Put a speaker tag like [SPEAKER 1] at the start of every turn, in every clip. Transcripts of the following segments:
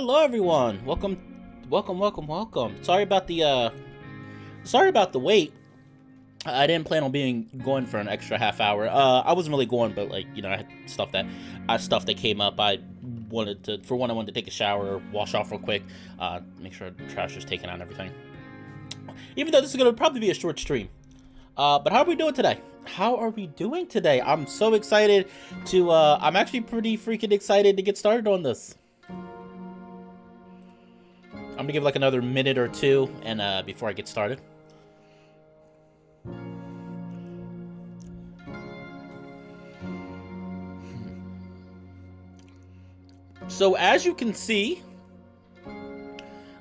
[SPEAKER 1] Hello everyone. Welcome. Sorry about the wait. I didn't plan on being going for an extra half hour. I wasn't really going, but like, I had stuff that came up. I wanted to take a shower, wash off real quick, make sure the trash is taken out and everything. Even though this is gonna probably be a short stream. But how are we doing today? I'm so excited I'm actually pretty freaking excited to get started on this. I'm gonna give like another minute or two and before I get started. So as you can see,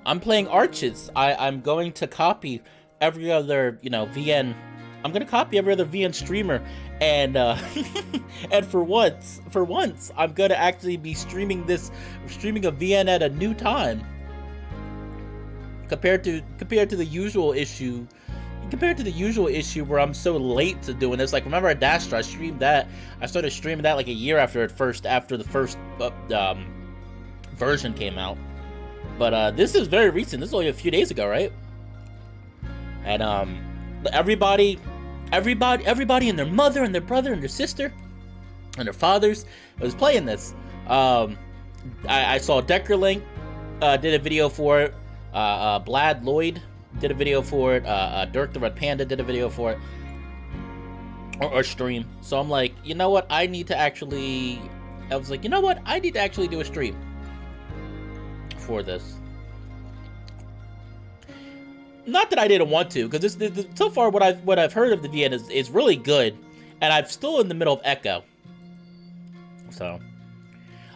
[SPEAKER 1] I'm playing Arches. I'm going to copy every other, VN. I'm gonna copy every other VN streamer, and and for once, I'm gonna actually be streaming a VN at a new time. Compared to the usual issue where I'm so late to doing this. Like, remember at Dastra, I started streaming that like a year after the first version came out. But this is very recent. This is only a few days ago, right? And everybody and their mother and their brother and their sister and their fathers was playing this. I saw Deckerlink did a video for it. Blad Lloyd did a video for it. Dirk the Red Panda did a video for it, or stream. So I'm like, you know what? I need to actually do a stream for this. Not that I didn't want to, because so far what I've heard of the VN is really good, and I'm still in the middle of Echo. So.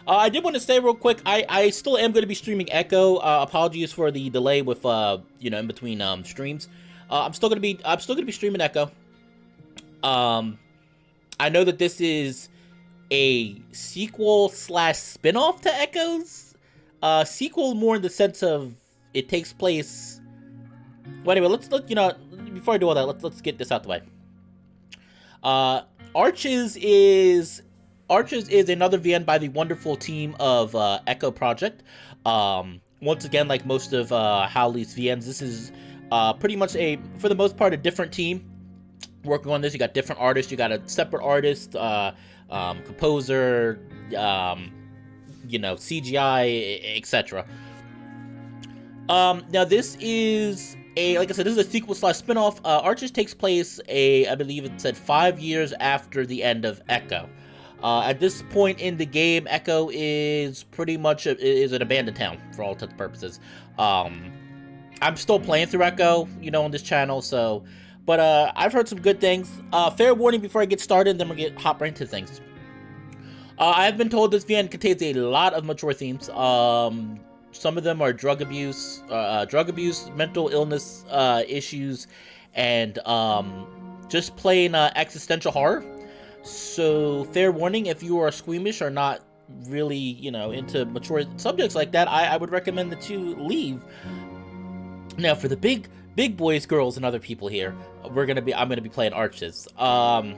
[SPEAKER 1] I did want to say real quick, I still am going to be streaming Echo. Apologies for the delay with in between streams. I'm still going to be streaming Echo. I know that this is a sequel / spinoff to Echoes. Sequel more in the sense of it takes place. Well, anyway, let's before I do all that, let's get this out the way. Arches is another VN by the wonderful team of Echoproject. Once again, like most of Howley's VNs, this is pretty much for the most part, a different team working on this. You got different artists. You got a separate artist, composer, CGI, etc. Now this is like I said, this is a sequel / spinoff. Arches takes place I believe it said 5 years after the end of Echo. At this point in the game, Echo is pretty much is an abandoned town for all intents and purposes. I'm still playing through Echo, on this channel, so. But I've heard some good things. Fair warning before I get started, then we'll hop right into things. I've been told this VN contains a lot of mature themes. Some of them are drug abuse, mental illness issues, and just plain existential horror. So, fair warning, if you are squeamish or not really, into mature subjects like that, I would recommend that you leave. Now, for the big boys, girls, and other people here, I'm gonna be playing Arches. I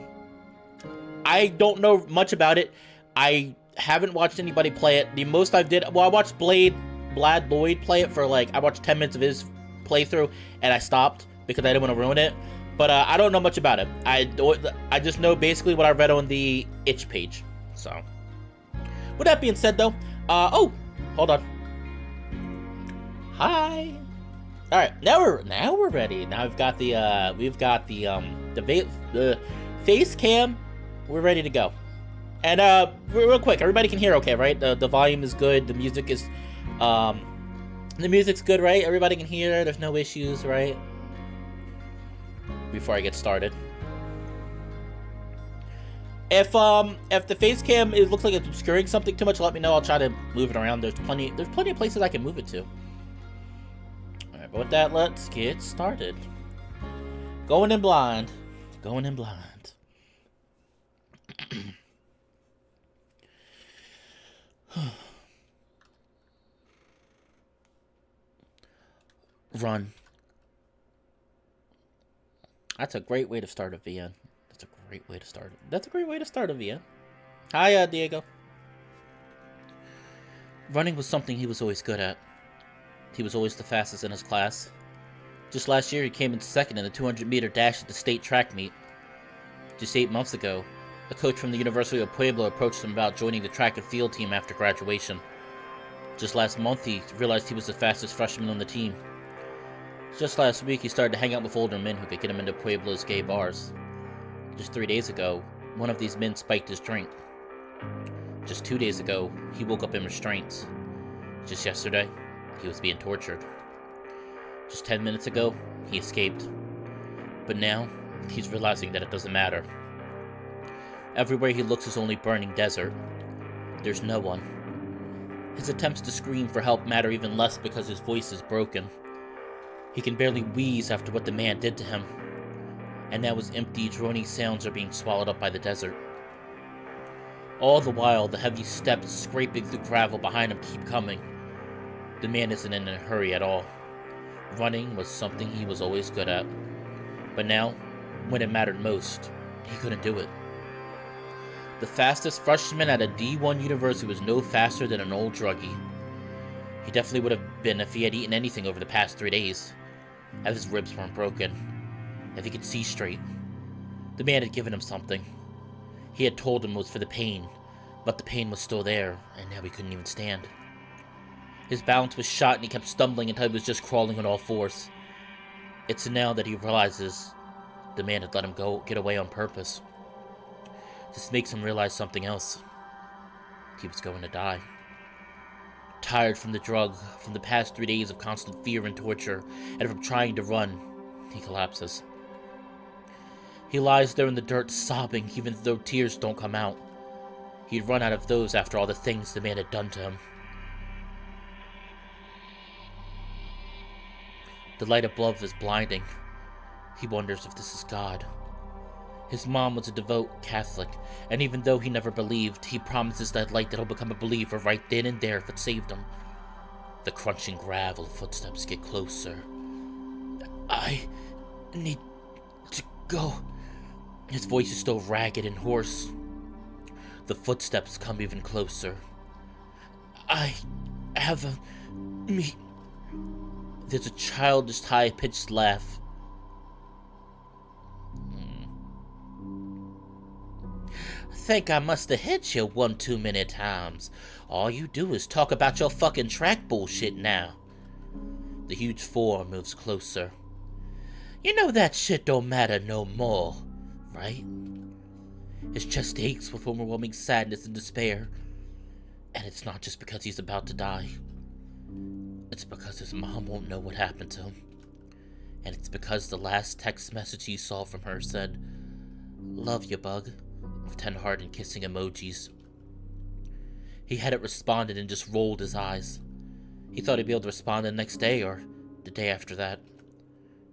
[SPEAKER 1] don't know much about it. I haven't watched anybody play it. The most I watched Blad Lloyd play it for I watched 10 minutes of his playthrough, and I stopped because I didn't want to ruin it. But I don't know much about it. I just know basically what I read on the itch page. So, with that being said, though, oh, hold on. Hi. All right, now we're ready. Now we've got the face cam. We're ready to go. And real quick, everybody can hear okay, right? The volume is good. The music's good, right? Everybody can hear. There's no issues, right? Before I get started, if the face cam looks like it's obscuring something too much, let me know. I'll try to move it around. There's plenty of places I can move it to. All right, but with that, let's get started. Going in blind. Run. That's a great way to start a VN. That's a great way to start a VN. Hi, Diego. Running was something he was always good at. He was always the fastest in his class. Just last year, he came in second in the 200-meter dash at the state track meet. Just 8 months ago, a coach from the University of Pueblo approached him about joining the track and field team after graduation. Just last month, he realized he was the fastest freshman on the team. Just last week, he started to hang out with older men who could get him into Pueblo's gay bars. Just 3 days ago, one of these men spiked his drink. Just 2 days ago, he woke up in restraints. Just yesterday, he was being tortured. Just 10 minutes ago, he escaped. But now, he's realizing that it doesn't matter. Everywhere he looks is only burning desert. There's no one. His attempts to scream for help matter even less because his voice is broken. He can barely wheeze after what the man did to him. And now his empty, droning sounds are being swallowed up by the desert. All the while, the heavy steps scraping through gravel behind him keep coming. The man isn't in a hurry at all. Running was something he was always good at. But now, when it mattered most, he couldn't do it. The fastest freshman at a D1 university was no faster than an old druggie. He definitely would have been if he had eaten anything over the past 3 days. If his ribs weren't broken. If he could see straight. The man had given him something. He had told him it was for the pain, but the pain was still there, and now he couldn't even stand. His balance was shot and he kept stumbling until he was just crawling on all fours. It's now that he realizes the man had let him get away on purpose. This makes him realize something else. He was going to die. Tired from the drug, from the past 3 days of constant fear and torture, and from trying to run, he collapses. He lies there in the dirt sobbing even though tears don't come out. He'd run out of those after all the things the man had done to him. The light above is blinding. He wonders if this is God. His mom was a devout Catholic, and even though he never believed, he promises that light that he'll become a believer right then and there if it saved him. The crunching gravel footsteps get closer. I need to go. His voice is still ragged and hoarse. The footsteps come even closer. I have a meat. There's a childish, high-pitched laugh. Think I must have hit you one too many times. All you do is talk about your fucking track bullshit now. The huge form moves closer. You know that shit don't matter no more, right? His chest aches with overwhelming sadness and despair. And it's not just because he's about to die. It's because his mom won't know what happened to him. And it's because the last text message he saw from her said, "Love you, bug," with 10 heart and kissing emojis. He hadn't responded and just rolled his eyes. He thought he'd be able to respond the next day or the day after that.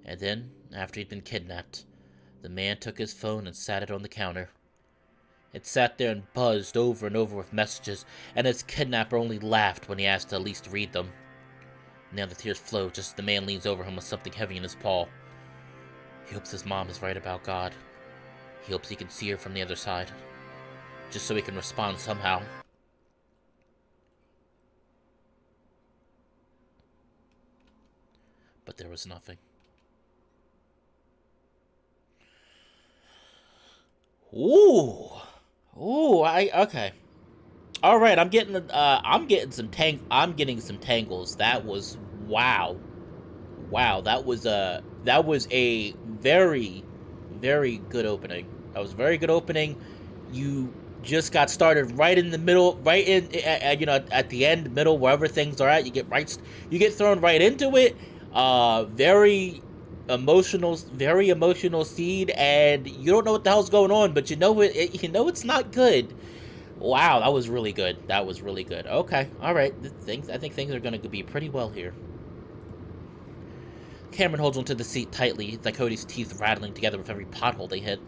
[SPEAKER 1] And then, after he'd been kidnapped, the man took his phone and sat it on the counter. It sat there and buzzed over and over with messages, and his kidnapper only laughed when he asked to at least read them. Now the tears flow just as the man leans over him with something heavy in his paw. He hopes his mom is right about God. He hopes he can see her from the other side, just so he can respond somehow. But there was nothing. Okay. All right, I'm getting some tangles. That was wow, that was a very, very good opening. That was a very good opening. You just got started right in the middle, right in at the end, middle, wherever things are at. You get thrown right into it. Very emotional scene, and you don't know what the hell's going on, but you know it's not good. Wow, that was really good. Okay, all right. I think things are going to be pretty well here. Cameron holds onto the seat tightly, Cody's teeth rattling together with every pothole they hit.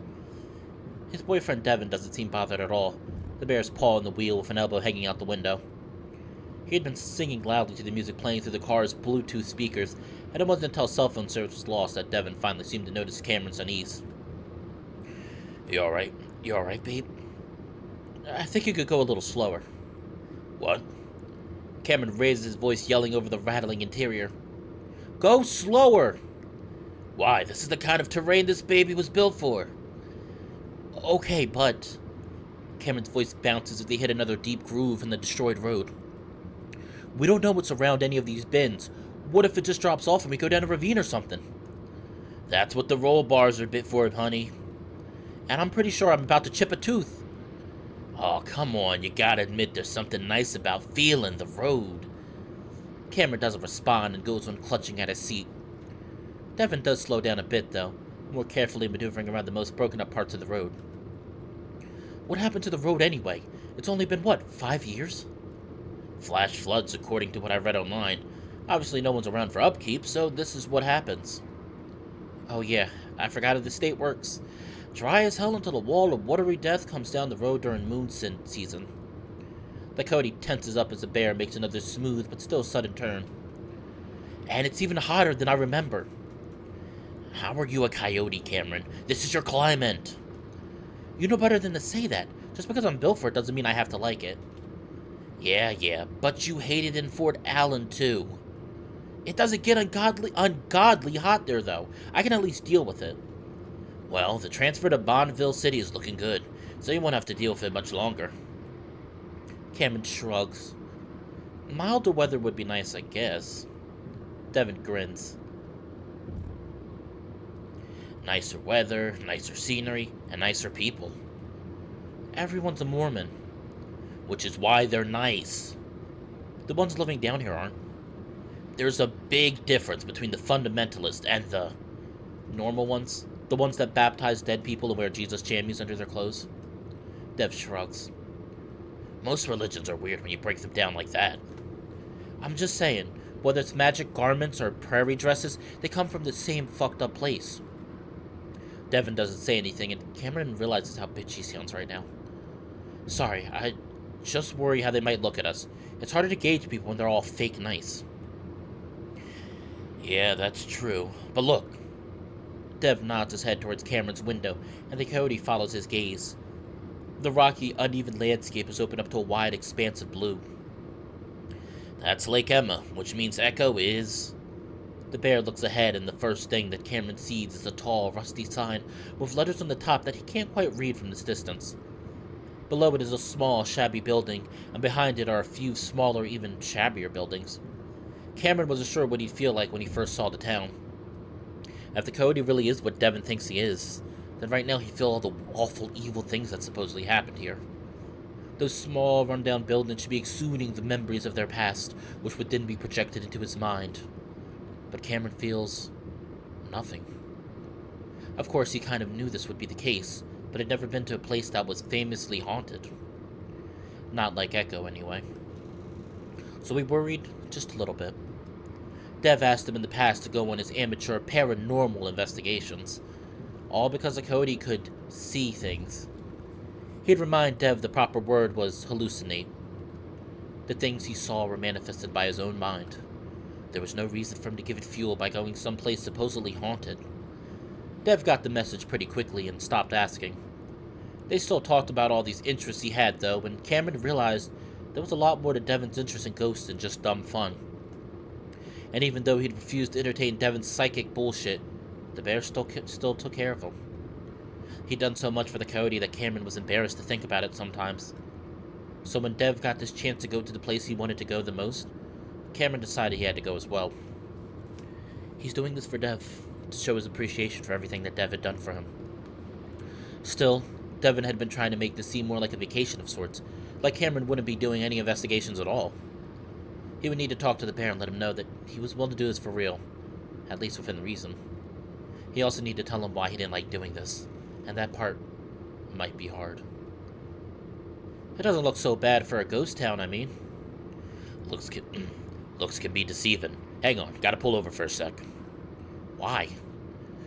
[SPEAKER 1] His boyfriend Devin doesn't seem bothered at all, the bear's paw on the wheel with an elbow hanging out the window. He had been singing loudly to the music playing through the car's Bluetooth speakers, and it wasn't until cell phone service was lost that Devin finally seemed to notice Cameron's unease. You alright? Babe? I think you could go a little slower. What? Cameron raises his voice, yelling over the rattling interior. Go slower! Why, this is the kind of terrain this baby was built for. Okay, but... Cameron's voice bounces as they hit another deep groove in the destroyed road. We don't know what's around any of these bins. What if it just drops off and we go down a ravine or something? That's what the roll bars are bit for, honey. And I'm pretty sure I'm about to chip a tooth. Oh, come on, you gotta admit there's something nice about feeling the road. Cameron doesn't respond and goes on clutching at his seat. Devin does slow down a bit, though, more carefully maneuvering around the most broken up parts of the road. What happened to the road anyway? It's only been, what, 5 years? Flash floods, according to what I read online. Obviously no one's around for upkeep, so this is what happens. Oh yeah, I forgot how the state works. Dry as hell until a wall of watery death comes down the road during moon season. The coyote tenses up as the bear makes another smooth but still sudden turn. And it's even hotter than I remember. How are you a coyote, Cameron? This is your climate. You know better than to say that. Just because I'm built for it doesn't mean I have to like it. Yeah, but you hate it in Fort Allen, too. It doesn't get ungodly hot there, though. I can at least deal with it. Well, the transfer to Bonneville City is looking good, so you won't have to deal with it much longer. Cameron shrugs. Milder weather would be nice, I guess. Devin grins. Nicer weather, nicer scenery, and nicer people. Everyone's a Mormon, which is why they're nice. The ones living down here aren't. There's a big difference between the fundamentalists and the normal ones. The ones that baptize dead people and wear Jesus jammies under their clothes. Dev shrugs. Most religions are weird when you break them down like that. I'm just saying, whether it's magic garments or prairie dresses, they come from the same fucked up place. Devin doesn't say anything, and Cameron realizes how bitchy he sounds right now. Sorry, I just worry how they might look at us. It's harder to gauge people when they're all fake nice. Yeah, that's true. But look. Dev nods his head towards Cameron's window, and the coyote follows his gaze. The rocky, uneven landscape is opened up to a wide expanse of blue. That's Lake Emma, which means Echo is... The bear looks ahead, and the first thing that Cameron sees is a tall, rusty sign with letters on the top that he can't quite read from this distance. Below it is a small, shabby building, and behind it are a few smaller, even shabbier buildings. Cameron wasn't sure what he'd feel like when he first saw the town. If the coyote really is what Devin thinks he is, then right now he'd feel all the awful, evil things that supposedly happened here. Those small, rundown buildings should be exuding the memories of their past, which would then be projected into his mind. But Cameron feels... nothing. Of course, he kind of knew this would be the case, but had never been to a place that was famously haunted. Not like Echo, anyway. So he worried just a little bit. Dev asked him in the past to go on his amateur paranormal investigations, all because the coyote could see things. He'd remind Dev the proper word was hallucinate. The things he saw were manifested by his own mind. There was no reason for him to give it fuel by going someplace supposedly haunted. Dev got the message pretty quickly and stopped asking. They still talked about all these interests he had, though, and Cameron realized there was a lot more to Devin's interest in ghosts than just dumb fun. And even though he'd refused to entertain Devin's psychic bullshit, the bear still took care of him. He'd done so much for the coyote that Cameron was embarrassed to think about it sometimes. So when Dev got this chance to go to the place he wanted to go the most, Cameron decided he had to go as well. He's doing this for Dev, to show his appreciation for everything that Dev had done for him. Still, Devin had been trying to make this seem more like a vacation of sorts, like Cameron wouldn't be doing any investigations at all. He would need to talk to the bear and let him know that he was willing to do this for real, at least within reason. He also needed to tell him why he didn't like doing this, and that part might be hard. It doesn't look so bad for a ghost town, I mean. Looks can be deceiving. Hang on, gotta pull over for a sec. Why?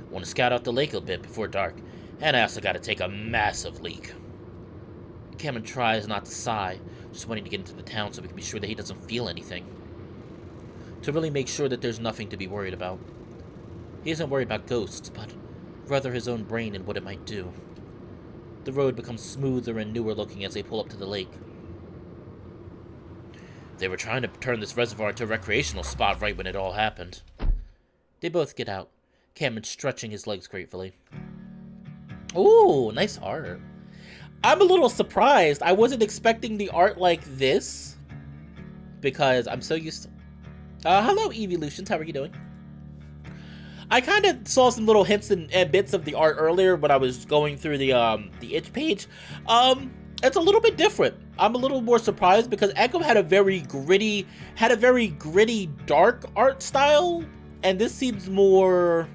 [SPEAKER 1] Want to scout out the lake a bit before dark, and I also gotta take a massive leak. Cameron tries not to sigh, just wanting to get into the town so we can be sure that he doesn't feel anything. To really make sure that there's nothing to be worried about. He isn't worried about ghosts, but rather his own brain and what it might do. The road becomes smoother and newer looking as they pull up to the lake. They were trying to turn this reservoir into a recreational spot right when it all happened. They both get out, Cameron stretching his legs gratefully. Ooh, nice art. I'm a little surprised. I wasn't expecting the art like this, because I'm so used to... hello, Evolutions. How are you doing? I kind of saw some little hints and bits of the art earlier when I was going through the itch page. It's a little bit different. I'm a little more surprised because Echo had a very gritty, dark art style, and this seems more...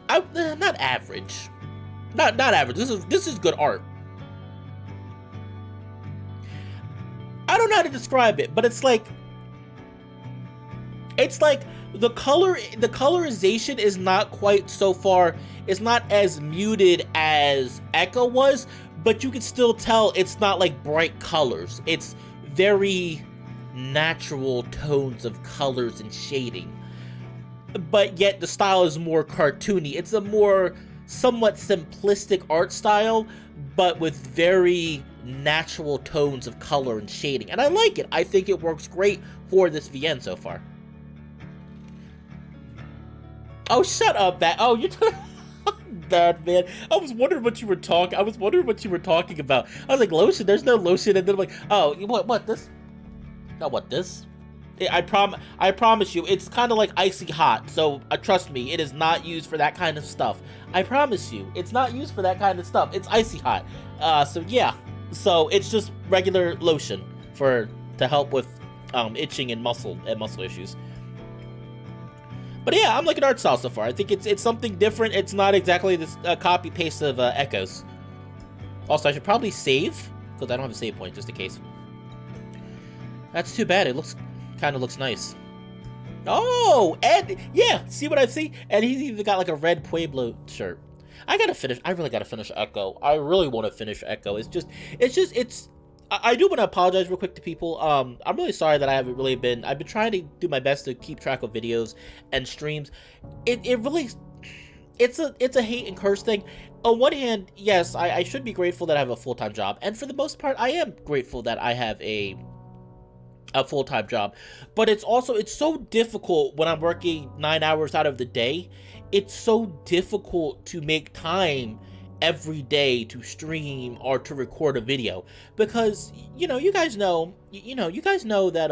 [SPEAKER 1] not average. Not average. This is good art. I don't know how to describe it, but it's like the colorization is not quite so far. It's not as muted as Echo was, but you can still tell it's not like bright colors. It's very natural tones of colors and shading. But yet the style is more cartoony. It's a more somewhat simplistic art style, but with very natural tones of color and shading. And I like it. I think it works great for this VN so far. Oh, shut up, that. Oh, you're bad, man. I was wondering what you were talking about. I was like, lotion? There's no lotion. And then I'm like, oh, what, this? No, what, this? I promise you, it's kind of like icy hot. So trust me, it is not used for that kind of stuff. I promise you, it's not used for that kind of stuff. It's icy hot. So yeah, so it's just regular lotion to help with itching and muscle issues. But yeah, I'm liking art style so far. I think it's something different. It's not exactly this copy paste of Echoes. Also, I should probably save because I don't have a save point just in case. That's too bad. It kind of looks nice. Oh, and yeah, see what I see? And he's even got like a red Pueblo shirt. I really gotta finish Echo. I really want to finish Echo. I do want to apologize real quick to people. I'm really sorry that I haven't really been. I've been trying to do my best to keep track of videos and streams. It's a hate and curse thing. On one hand, yes, I should be grateful that I have a full-time job, and for the most part, I am grateful that I have a full-time job. But it's so difficult when I'm working 9 hours out of the day. It's so difficult to make time every day to stream or to record a video, because you guys know that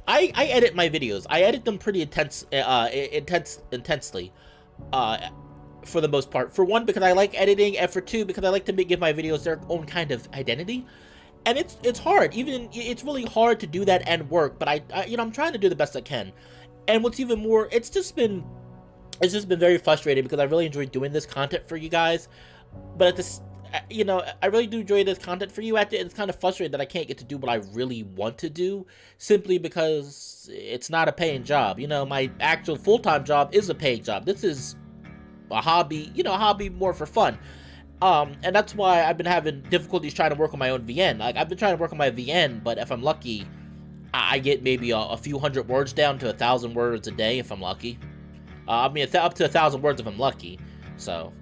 [SPEAKER 1] I edit my videos. I edit them pretty intensely for the most part. For one, because I like editing, and for two, because I like to give my videos their own kind of identity. And it's hard. It's really hard to do that and work, but I'm trying to do the best I can. And what's even more, it's just been very frustrating because I really enjoy doing this content for you guys. But at this, I really do enjoy this content for you. It's kind of frustrating that I can't get to do what I really want to do simply because it's not a paying job. My actual full-time job is a paying job. This is a hobby, a hobby more for fun. And that's why I've been having difficulties trying to work on my own VN. Like, I've been trying to work on my VN, but if I'm lucky, I get maybe a few hundred words down to 1,000 words a day if I'm lucky. Up to 1,000 words if I'm lucky. So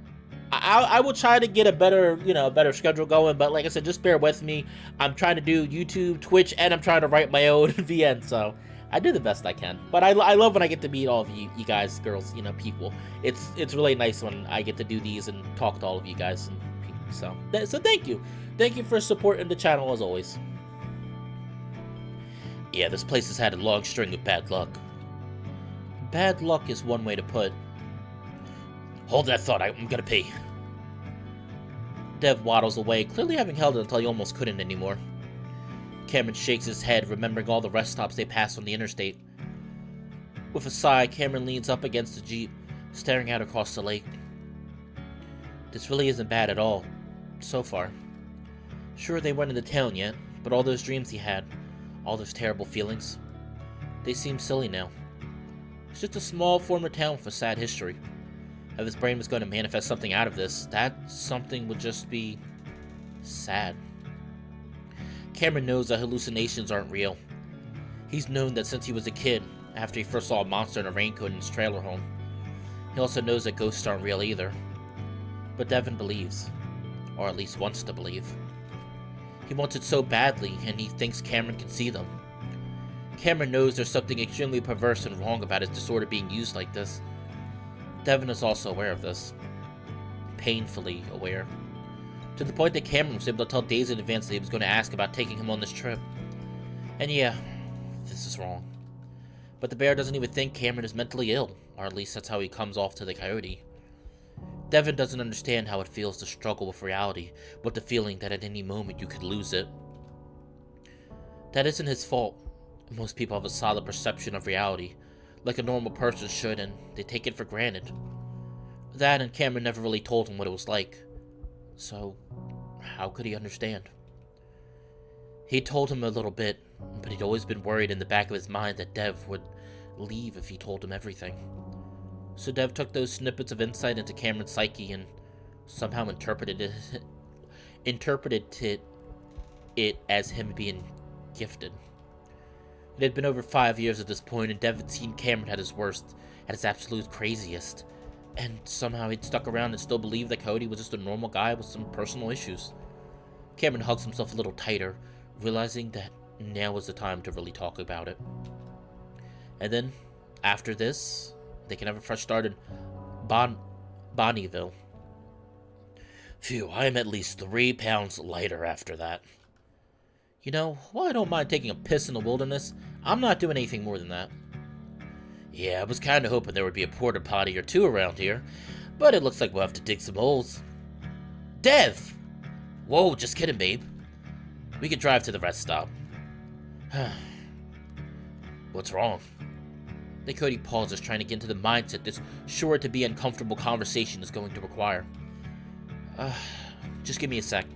[SPEAKER 1] I will try to get a better schedule going. But like I said, just bear with me. I'm trying to do YouTube, Twitch, and I'm trying to write my own VN. So I do the best I can. But I love when I get to meet all of you guys, girls, people. It's really nice when I get to do these and talk to all of you guys and people. So thank you. Thank you for supporting the channel as always. Yeah, this place has had a long string of bad luck. Bad luck is one way to put. Hold that thought, I'm gonna pee. Dev waddles away, clearly having held it until he almost couldn't anymore. Cameron shakes his head, remembering all the rest stops they passed on the interstate. With a sigh, Cameron leans up against the Jeep, staring out across the lake. This really isn't bad at all, so far. Sure, they weren't in the town yet, but all those dreams he had, all those terrible feelings, they seem silly now. It's just a small former town with a sad history. If his brain was going to manifest something out of this, that something would just be sad. Cameron knows that hallucinations aren't real. He's known that since he was a kid, after he first saw a monster in a raincoat in his trailer home. He also knows that ghosts aren't real either. But Devin believes, or at least wants to believe. He wants it so badly, and he thinks Cameron can see them. Cameron knows there's something extremely perverse and wrong about his disorder being used like this. Devin is also aware of this. Painfully aware. To the point that Cameron was able to tell days in advance that he was going to ask about taking him on this trip. And yeah, this is wrong. But the bear doesn't even think Cameron is mentally ill, or at least that's how he comes off to the coyote. Devin doesn't understand how it feels to struggle with reality, with the feeling that at any moment you could lose it. That isn't his fault. Most people have a solid perception of reality, like a normal person should, and they take it for granted. That and Cameron never really told him what it was like. So, how could he understand? He told him a little bit, but he'd always been worried in the back of his mind that Dev would leave if he told him everything. So Dev took those snippets of insight into Cameron's psyche and somehow interpreted it as him being gifted. It had been over 5 years at this point, and Dev had seen Cameron at his worst, at his absolute craziest. And somehow he'd stuck around and still believed that Cody was just a normal guy with some personal issues. Cameron hugs himself a little tighter, realizing that now was the time to really talk about it. And then, after this, they can have a fresh start in Bonnieville. Phew, I am at least 3 pounds lighter after that. You know, while I don't mind taking a piss in the wilderness, I'm not doing anything more than that. Yeah, I was kinda hoping there would be a porta potty or two around here, but it looks like we'll have to dig some holes. Dev! Whoa, just kidding, babe. We could drive to the rest stop. What's wrong? The Cody pauses, trying to get into the mindset this sure to be uncomfortable conversation is going to require. Just give me a sec.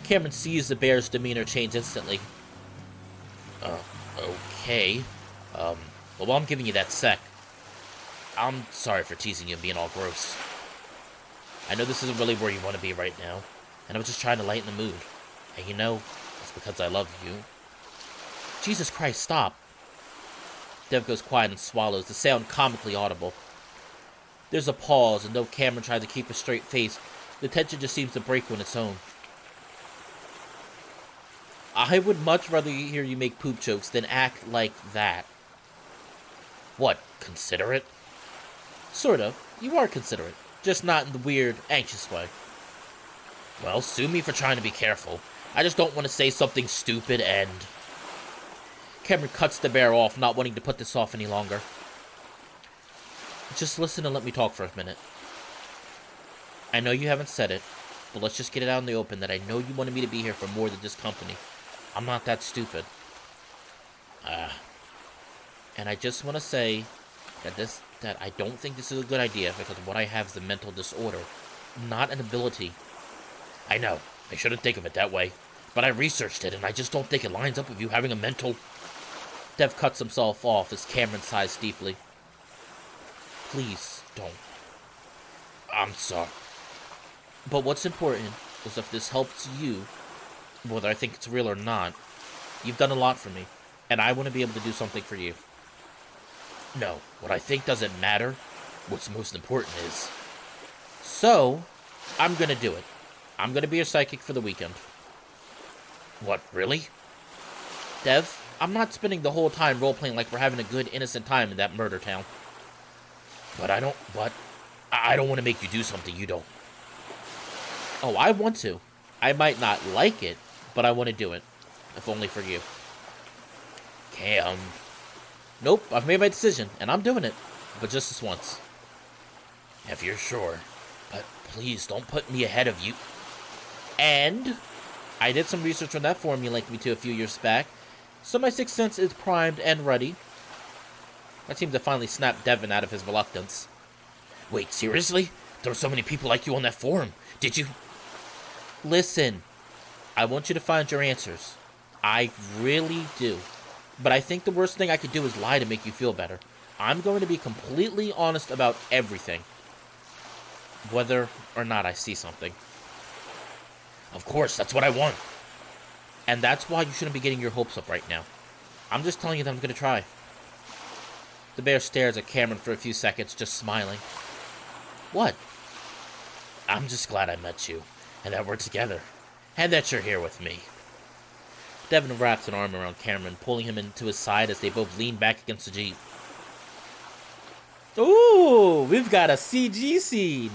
[SPEAKER 1] Cameron sees the bear's demeanor change instantly. Okay. Well, while I'm giving you that sec, I'm sorry for teasing you and being all gross. I know this isn't really where you want to be right now, and I was just trying to lighten the mood. And you know, it's because I love you. Jesus Christ, stop. Dev goes quiet and swallows, the sound comically audible. There's a pause, and though Cameron tries to keep a straight face, the tension just seems to break on its own. I would much rather hear you make poop jokes than act like that. What, considerate? Sort of. You are considerate. Just not in the weird, anxious way. Well, sue me for trying to be careful. I just don't want to say something stupid and... Cameron cuts the bear off, not wanting to put this off any longer. Just listen and let me talk for a minute. I know you haven't said it, but let's just get it out in the open that I know you wanted me to be here for more than just company. I'm not that stupid. And I just want to say that I don't think this is a good idea because what I have is a mental disorder, not an ability. I know, I shouldn't think of it that way, but I researched it and I just don't think it lines up with you having a mental... Dev cuts himself off as Cameron sighs deeply. Please, don't. I'm sorry. But what's important is if this helps you, whether I think it's real or not, you've done a lot for me, and I want to be able to do something for you. No, what I think doesn't matter. What's most important is. So, I'm gonna do it. I'm gonna be your psychic for the weekend. What, really? Dev, I'm not spending the whole time role-playing like we're having a good, innocent time in that murder town. But I don't want to make you do something you don't. Oh, I want to. I might not like it, but I want to do it. If only for you. Cam. Nope, I've made my decision, and I'm doing it. But just this once. If you're sure. But please, don't put me ahead of you. And I did some research on that forum you linked me to a few years back, so my sixth sense is primed and ready. I seem to finally snap Devin out of his reluctance. Wait, seriously? There were so many people like you on that forum. Did you? Listen, I want you to find your answers. I really do. But I think the worst thing I could do is lie to make you feel better. I'm going to be completely honest about everything. Whether or not I see something. Of course, that's what I want. And that's why you shouldn't be getting your hopes up right now. I'm just telling you that I'm going to try. The bear stares at Cameron for a few seconds, just smiling. What? I'm just glad I met you, and that we're together. And that you're here with me. Devin wraps an arm around Cameron, pulling him into his side as they both lean back against the Jeep. Ooh, we've got a CG scene,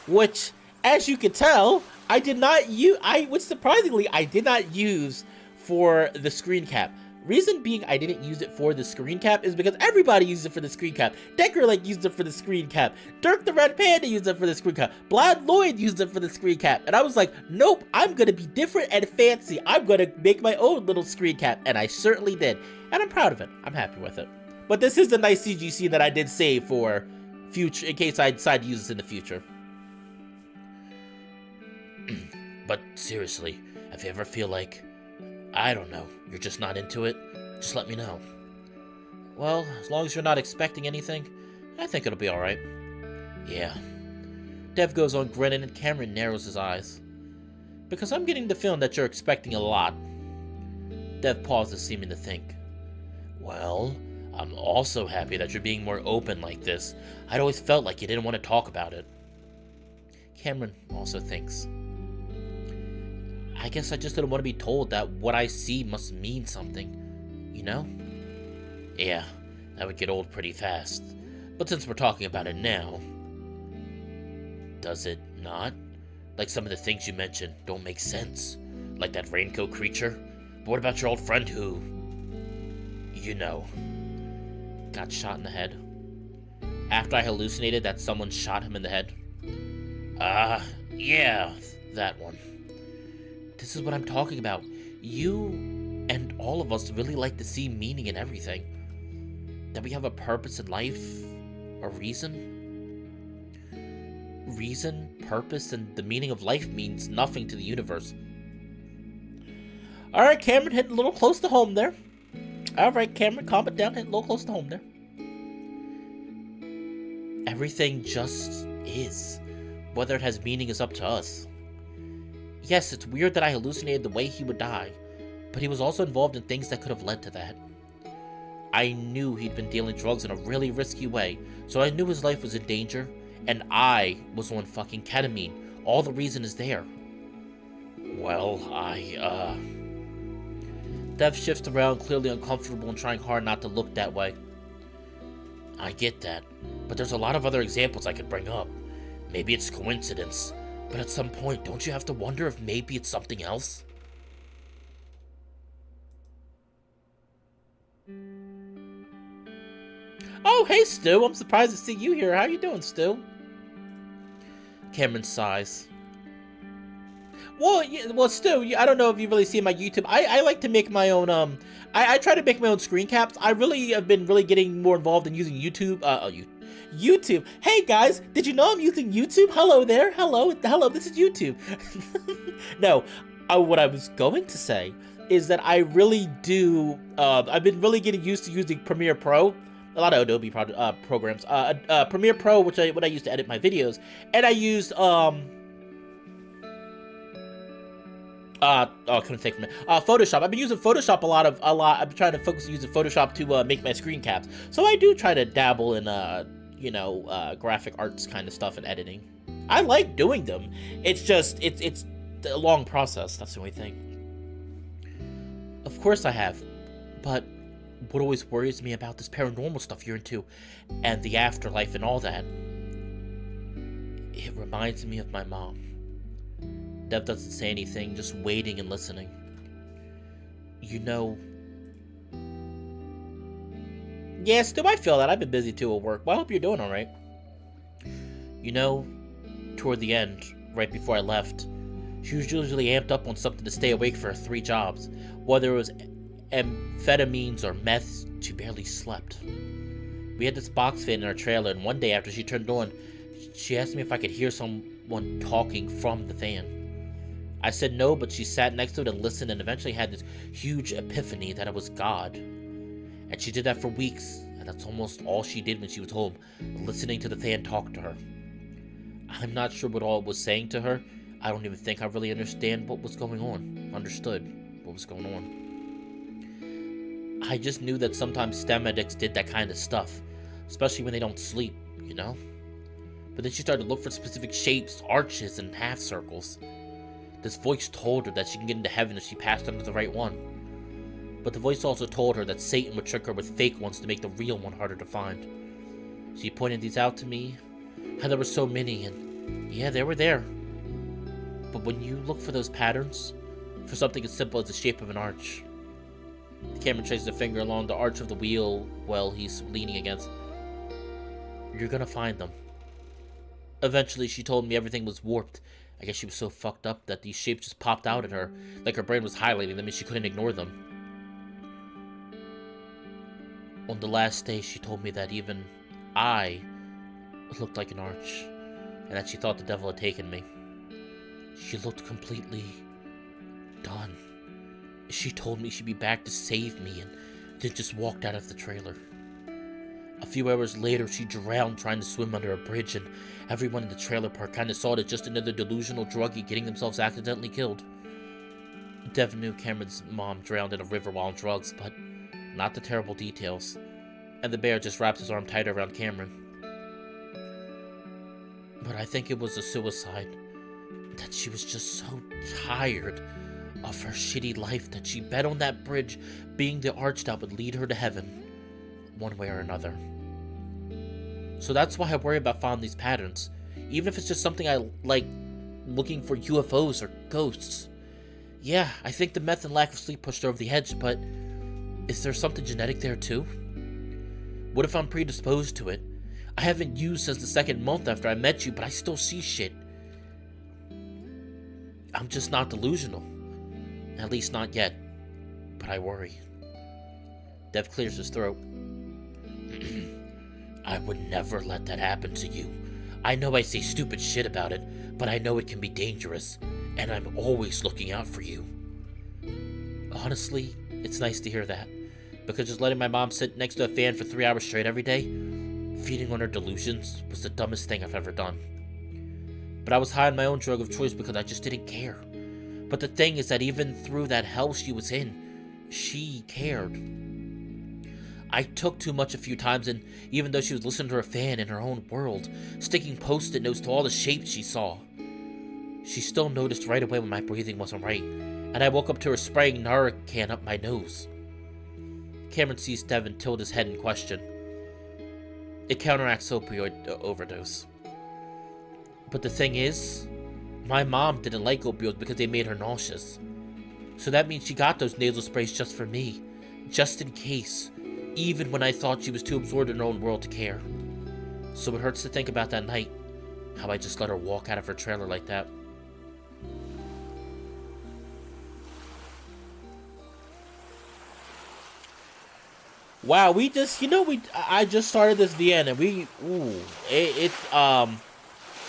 [SPEAKER 1] which, as you can tell, I did not use. Which surprisingly, I did not use for the screen cap. Reason being I didn't use it for the screen cap is because everybody used it for the screen cap. Decker used it for the screen cap. Dirk the Red Panda used it for the screen cap. Blad Lloyd used it for the screen cap. And I was like, nope, I'm gonna be different and fancy. I'm gonna make my own little screen cap. And I certainly did. And I'm proud of it. I'm happy with it. But this is a nice CG scene that I did save for future, in case I decide to use this in the future. But seriously, if you ever feel like, I don't know, you're just not into it, just let me know. Well, as long as you're not expecting anything, I think it'll be alright. Yeah. Dev goes on grinning and Cameron narrows his eyes. Because I'm getting the feeling that you're expecting a lot. Dev pauses, seeming to think. Well, I'm also happy that you're being more open like this. I'd always felt like you didn't want to talk about it. Cameron also thinks. I guess I just didn't want to be told that what I see must mean something, you know? Yeah, that would get old pretty fast. But since we're talking about it now, does it not? Like some of the things you mentioned don't make sense. Like that raincoat creature? But what about your old friend who, you know, got shot in the head? After I hallucinated that someone shot him in the head? Yeah, that one. This is what I'm talking about. You and all of us really like to see meaning in everything. That we have a purpose in life, a reason. Reason, purpose, and the meaning of life means nothing to the universe. Alright, Cameron, hitting a little close to home there. Alright, Cameron, calm it down, hitting a little close to home there. Everything just is. Whether it has meaning is up to us. Yes, it's weird that I hallucinated the way he would die, but he was also involved in things that could have led to that. I knew he'd been dealing drugs in a really risky way, so I knew his life was in danger, and I was on fucking ketamine. All the reason is there. Well, Dev shifts around, clearly uncomfortable and trying hard not to look that way. I get that, but there's a lot of other examples I could bring up. Maybe it's coincidence. But at some point, don't you have to wonder if maybe it's something else? Oh, hey, Stu. I'm surprised to see you here. How you doing, Stu? Cameron sighs. Well, Stu, I don't know if you really see my YouTube. I like to make my own, I try to make my own screen caps. I really have been getting more involved in using YouTube. YouTube. Hey guys, did you know I'm using YouTube? Hello there. Hello, this is YouTube. No, what I was going to say is that I really do, I've been really getting used to using Premiere Pro. A lot of Adobe programs. Premiere Pro, what I use to edit my videos. And I used, I couldn't think from it. Photoshop. I've been using Photoshop a lot. I've been trying to focus on using Photoshop to make my screen caps. So I do try to dabble in, graphic arts kind of stuff and editing. I like doing them. It's just, it's a long process. That's the only thing. Of course I have. But what always worries me about this paranormal stuff you're into, and the afterlife and all that, it reminds me of my mom. Dev doesn't say anything, just waiting and listening. You know... Yeah, Stu, I feel that. I've been busy too at work, but I hope you're doing alright. You know, toward the end, right before I left, she was usually amped up on something to stay awake for her 3 jobs. Whether it was amphetamines or meth, she barely slept. We had this box fan in our trailer, and one day after she turned on, she asked me if I could hear someone talking from the fan. I said no, but she sat next to it and listened and eventually had this huge epiphany that it was God. And she did that for weeks, and that's almost all she did when she was home, listening to the fan talk to her. I'm not sure what all it was saying to her. I don't even think I really understood what was going on. I just knew that sometimes STEM addicts did that kind of stuff, especially when they don't sleep, you know? But then she started to look for specific shapes, arches, and half circles. This voice told her that she can get into heaven if she passed under the right one. But the voice also told her that Satan would trick her with fake ones to make the real one harder to find. She pointed these out to me, and there were so many, and yeah, they were there. But when you look for those patterns, for something as simple as the shape of an arch, Cameron traces a finger along the arch of the wheel well he's leaning against, you're gonna find them. Eventually, she told me everything was warped. I guess she was so fucked up that these shapes just popped out at her, like her brain was highlighting them and she couldn't ignore them. On the last day, she told me that even I looked like an arch, and that she thought the devil had taken me. She looked completely done. She told me she'd be back to save me, and then just walked out of the trailer. A few hours later, she drowned trying to swim under a bridge, and everyone in the trailer park kind of saw it as just another delusional druggie getting themselves accidentally killed. Dev knew Cameron's mom drowned in a river while on drugs, but not the terrible details. And the bear just wraps his arm tighter around Cameron. But I think it was a suicide. That she was just so tired of her shitty life that she bet on that bridge being the arch that would lead her to heaven, one way or another. So that's why I worry about finding these patterns, even if it's just something I like, looking for UFOs or ghosts. Yeah, I think the meth and lack of sleep pushed her over the edge, but is there something genetic there too? What if I'm predisposed to it? I haven't used since the second month after I met you, but I still see shit. I'm just not delusional. At least not yet. But I worry. Dev clears his throat. I would never let that happen to you. I know I say stupid shit about it, but I know it can be dangerous, and I'm always looking out for you. Honestly, it's nice to hear that, because just letting my mom sit next to a fan for 3 hours straight every day, feeding on her delusions, was the dumbest thing I've ever done. But I was high on my own drug of choice because I just didn't care. But the thing is that even through that hell she was in, she cared. I took too much a few times, and even though she was listening to her fan in her own world, sticking post-it notes to all the shapes she saw, she still noticed right away when my breathing wasn't right, and I woke up to her spraying Narcan up my nose. Cameron sees Devin tilt his head in question. It counteracts opioid overdose. But the thing is, my mom didn't like opioids because they made her nauseous. So that means she got those nasal sprays just for me, just in case, even when I thought she was too absorbed in her own world to care. So it hurts to think about that night, how I just let her walk out of her trailer like that. Wow, I just started this VN and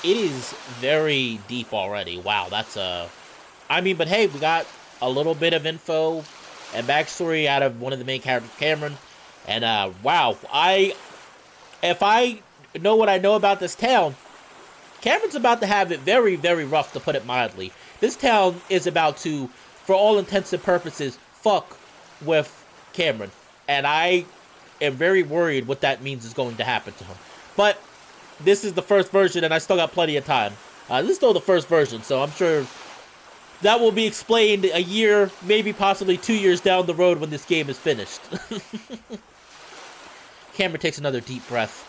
[SPEAKER 1] it is very deep already. Wow, but hey, we got a little bit of info and backstory out of one of the main characters, Cameron, and wow, if I know what I know about this town, Cameron's about to have it very, very rough, to put it mildly. This town is about to, for all intents and purposes, fuck with Cameron. And I am very worried what that means is going to happen to him. But this is the first version, and I still got plenty of time. This is still the first version, so I'm sure that will be explained a year, maybe possibly 2 years down the road when this game is finished. Cameron takes another deep breath.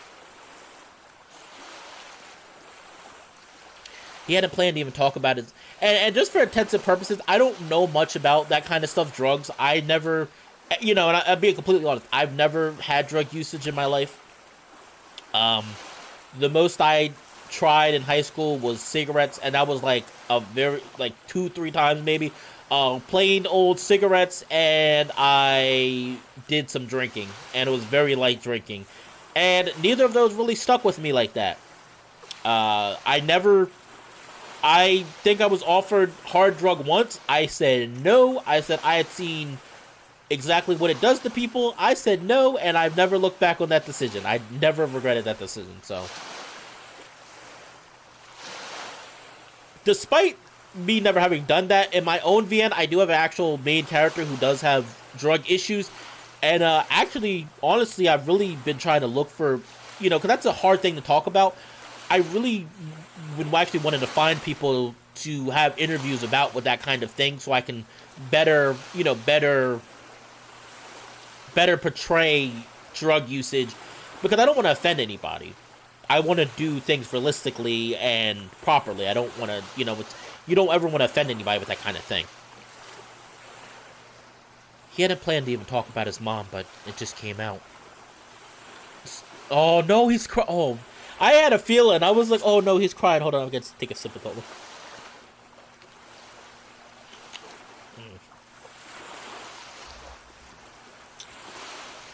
[SPEAKER 1] He hadn't planned to even talk about it. And just for intensive purposes, I don't know much about that kind of stuff, drugs. I never... and I'll be completely honest, I've never had drug usage in my life. The most I tried in high school was cigarettes, and that was like 2-3 times maybe. Plain old cigarettes, and I did some drinking, and it was very light drinking. And neither of those really stuck with me like that. I think I was offered hard drug once. I said no. I said I had seen exactly what it does to people. I said no, and I've never looked back on that decision. I never regretted that decision, so. Despite me never having done that, in my own VN, I do have an actual main character who does have drug issues. And actually, honestly, I've really been trying to look for, because that's a hard thing to talk about. I really would actually wanted to find people to have interviews about with that kind of thing, so I can better, better portray drug usage, because I don't want to offend anybody. I want to do things realistically and properly. I don't want to, you don't ever want to offend anybody with that kind of thing. He hadn't planned to even talk about his mom, but it just came out. Oh, no, he's crying. Oh, I had a feeling. I was like, oh, no, he's crying. Hold on, I'm going to take a sip of cola.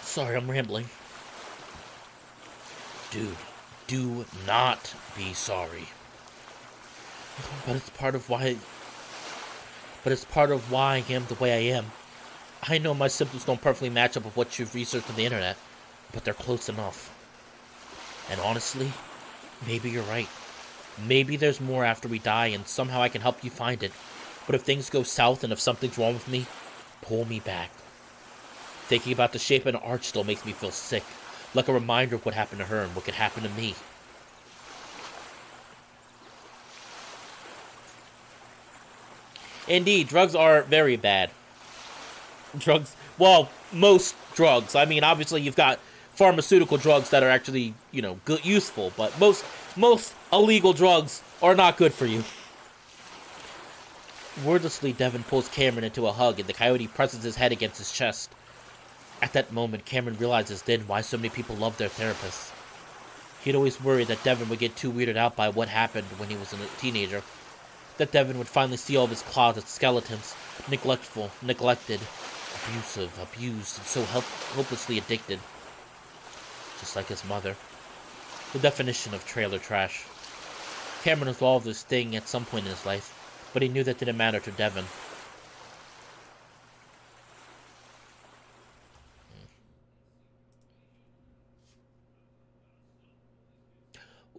[SPEAKER 1] Sorry, I'm rambling. Dude, do not be sorry. But it's part of why I am the way I am. I know my symptoms don't perfectly match up with what you've researched on the internet, but they're close enough. And honestly, maybe you're right. Maybe there's more after we die, and somehow I can help you find it. But if things go south and if something's wrong with me, pull me back. Thinking about the shape of an arch still makes me feel sick, like a reminder of what happened to her and what could happen to me. Indeed, drugs are very bad. Drugs, well, most drugs. I mean, obviously you've got pharmaceutical drugs that are actually, good, useful, but most illegal drugs are not good for you. Wordlessly, Devin pulls Cameron into a hug, and the coyote presses his head against his chest. At that moment, Cameron realizes then why so many people love their therapists. He'd always worried that Devin would get too weirded out by what happened when he was a teenager. That Devin would finally see all of his closet skeletons, neglected, abusive, abused, and so hopelessly addicted. Just like his mother. The definition of trailer trash. Cameron evolved this thing at some point in his life, but he knew that didn't matter to Devin.